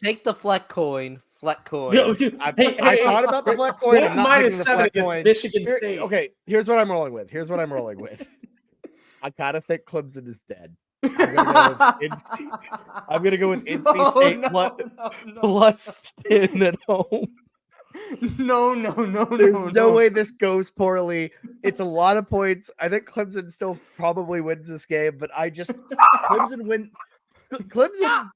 Take the Fleck coin. Fleck coin. Yo, dude, I hey, thought about the flex coin. I'm not taking the -7 flex against coin. Michigan State. Okay, here's what I'm rolling with. I gotta think Clemson is dead. I'm gonna go with NC No, State no, plus 10 at home. No. There's no way this goes poorly. It's a lot of points. I think Clemson still probably wins this game, but Clemson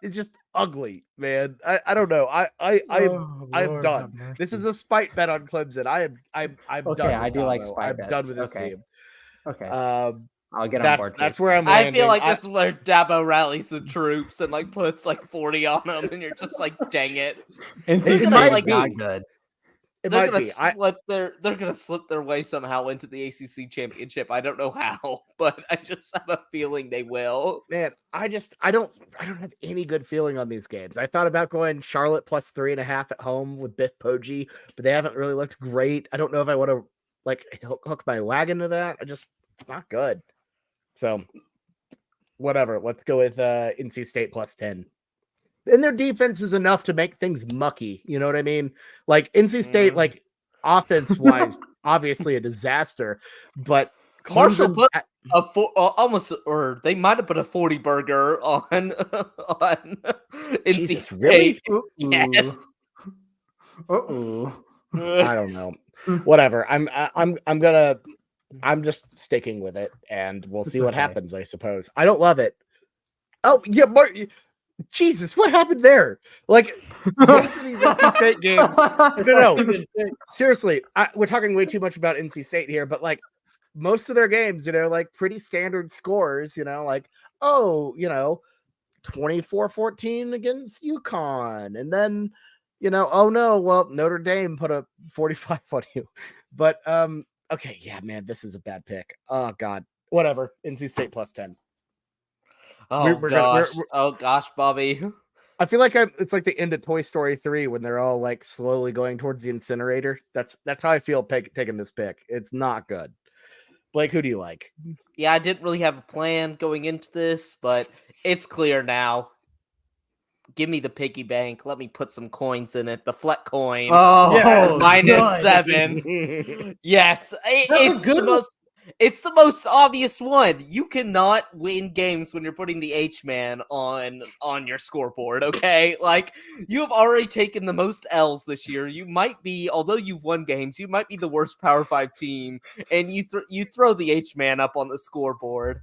is just ugly, man. I don't know. I'm done. This is a spite bet on Clemson. I'm Okay, done. I with do like Dabo. spite I'm bets. done with this Okay. team. Okay, Um, I'll get on board. that's Jake. where I'm I landing. feel like this is where Dabo rallies the troops and puts 40 on them, and you're just like, dang it. NC It State's might not be. good. It they're might gonna be. they're gonna slip their way somehow into the ACC championship. I don't know how, but I just have a feeling they will. Man, I don't have any good feeling on these games. I thought about going Charlotte plus 3.5 at home with Biff Poggi, but they haven't really looked great. I don't know if I want to like hook my wagon to that. It's not good. So whatever. Let's go with NC State plus 10. And their defense is enough to make things mucky. You know what I mean? Like NC State, like offense wise, obviously a disaster, but Marshall Clemson, put or they might have put a 40 burger on NC Jesus, State. really? Yes. Uh-oh. I don't know. Whatever. I'm just sticking with it, and we'll see what okay. happens. I suppose. I don't love it. Oh yeah, Jesus, what happened there? Like most of these NC State games. No. Seriously, we're talking way too much about NC State here, but like most of their games, like pretty standard scores. Like 24-14 against UConn, and then oh no, well Notre Dame put a 45 on you, but okay, yeah, man, this is a bad pick. Oh God, whatever. NC State plus 10. Oh gosh, Bobby. I feel like it's like the end of Toy Story 3 when they're all like slowly going towards the incinerator. That's how I feel taking this pick. It's not good. Blake, who do you like? Yeah, I didn't really have a plan going into this, but it's clear now. Give me the piggy bank. Let me put some coins in it. The Fleck coin. Oh, Yes, minus good. 7. Yes, That's a good one. it's the most obvious one. You cannot win games when you're putting the H-man on your scoreboard, okay? Like, you have already taken the most L's this year. You might be, although you've won games, you might be the worst Power 5 team, and you throw the H-man up on the scoreboard.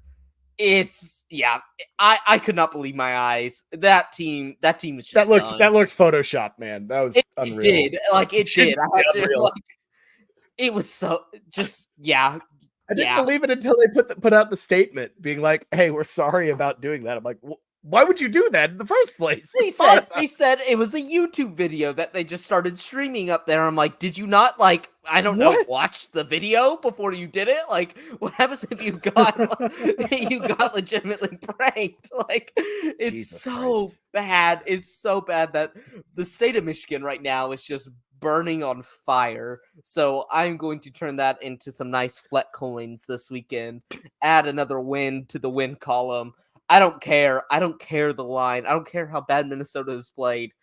I could not believe my eyes. That team is just that looked photoshopped, man. That was unreal. It did. I had to, it was so just I didn't believe it until they put out the statement being like, "Hey, we're sorry about doing that." I'm like, why would you do that in the first place? They said it was a YouTube video that they just started streaming up there. I'm like, did you not watch the video before you did it? Like, what happens if you got legitimately pranked? Like, it's Jesus so Christ. bad. It's so bad that the state of Michigan right now is just burning on fire. So I'm going to turn that into some nice Fleck coins this weekend. Add another win to the win column. I don't care. I don't care the line. I don't care how bad Minnesota has played.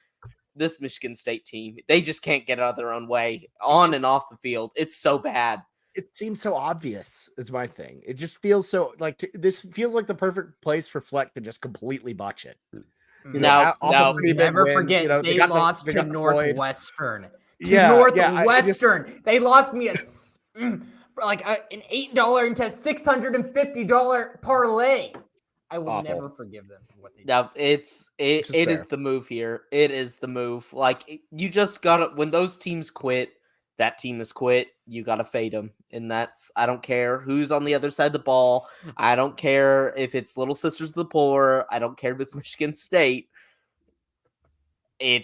This Michigan State team, they just can't get out of their own way on and off the field. It's so bad. It seems so obvious is my thing. It just feels so like this feels like the perfect place for Fleck to just completely botch it. No, never forget they lost to Northwestern. They lost me an $8 into $650 parlay. I will never forgive them for what they did. Now it is the move here. It is the move. Like, you just gotta, when those teams quit, that team is quit. You gotta fade them, and I don't care who's on the other side of the ball. I don't care if it's Little Sisters of the Poor. I don't care if it's Michigan State. You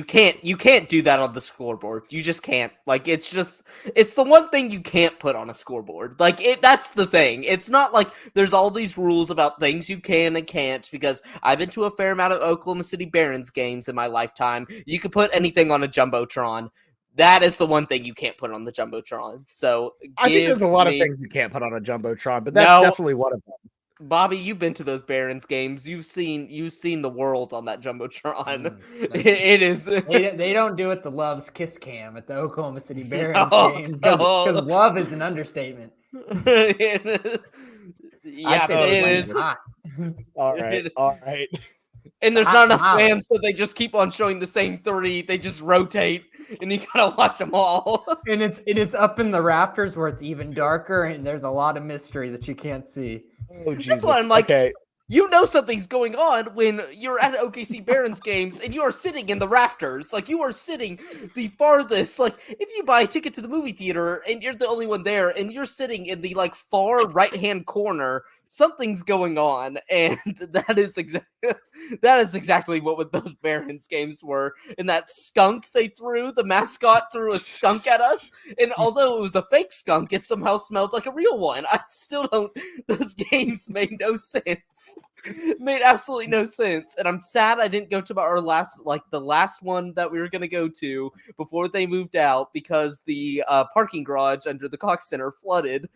can't do that on the scoreboard. You just can't. Like, it's the one thing you can't put on a scoreboard. Like, that's the thing. It's not like there's all these rules about things you can and can't, because I've been to a fair amount of Oklahoma City Barons games in my lifetime. You could put anything on a Jumbotron. That is the one thing you can't put on the Jumbotron. So I think there's a lot of things you can't put on a Jumbotron, but that's definitely one of them. Bobby, you've been to those Barons games. You've seen the world on that Jumbotron. It is. They don't do it the Love's Kiss Cam at the Oklahoma City Barons games, because love is an understatement. It is. All right. And there's not enough fans, so they just keep on showing the same 3. They just rotate, and you gotta watch them all. And it is up in the rafters where it's even darker, and there's a lot of mystery that you can't see. Oh, Jesus. That's why I'm like, okay. You know something's going on when you're at OKC Barons games and you are sitting in the rafters. Like, you are sitting the farthest. Like, if you buy a ticket to the movie theater and you're the only one there and you're sitting in the, like, far right-hand corner, something's going on, and that is exactly what those Barons games were. And that skunk they threw, the mascot threw a skunk at us, and although it was a fake skunk, it somehow smelled like a real one. I still don't. Those games made no sense. Made absolutely no sense, and I'm sad I didn't go to the last one that we were gonna go to before they moved out, because the parking garage under the Cox Center flooded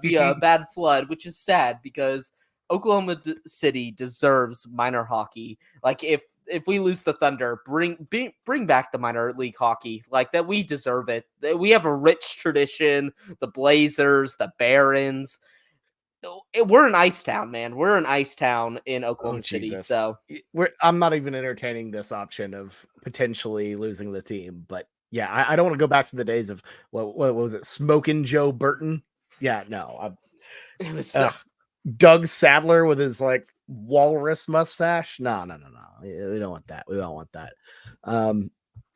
via bad flood, which is sad because Oklahoma City deserves minor hockey. Like if we lose the Thunder, bring back the minor league hockey, like that. We deserve it. We have a rich tradition. The Blazers, the Barons. We're an ice town, man. We're an ice town in Oklahoma City. Jesus. So I'm not even entertaining this option of potentially losing the team. But yeah, I don't want to go back to the days of what was it, Smoking Joe Burton? Yeah, no. it was so, Doug Sadler with his like walrus mustache. No. We don't want that. We don't want that.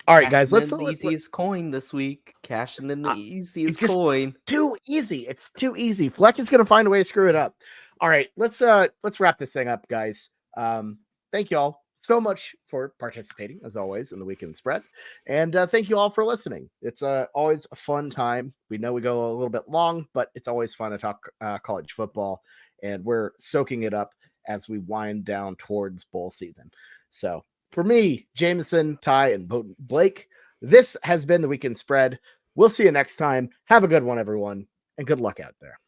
All right, guys, let's the easiest coin this week. Cashing in the easiest just coin. Too easy. It's too easy. Fleck is going to find a way to screw it up. All right, let's wrap this thing up, guys. Thank you all so much for participating, as always, in the Weekend Spread, and thank you all for listening. It's always a fun time. We know we go a little bit long, but it's always fun to talk college football, and we're soaking it up as we wind down towards bowl season. So, for me, Jameson, Ty, and Blake, this has been the Weekend Spread. We'll see you next time. Have a good one, everyone, and good luck out there.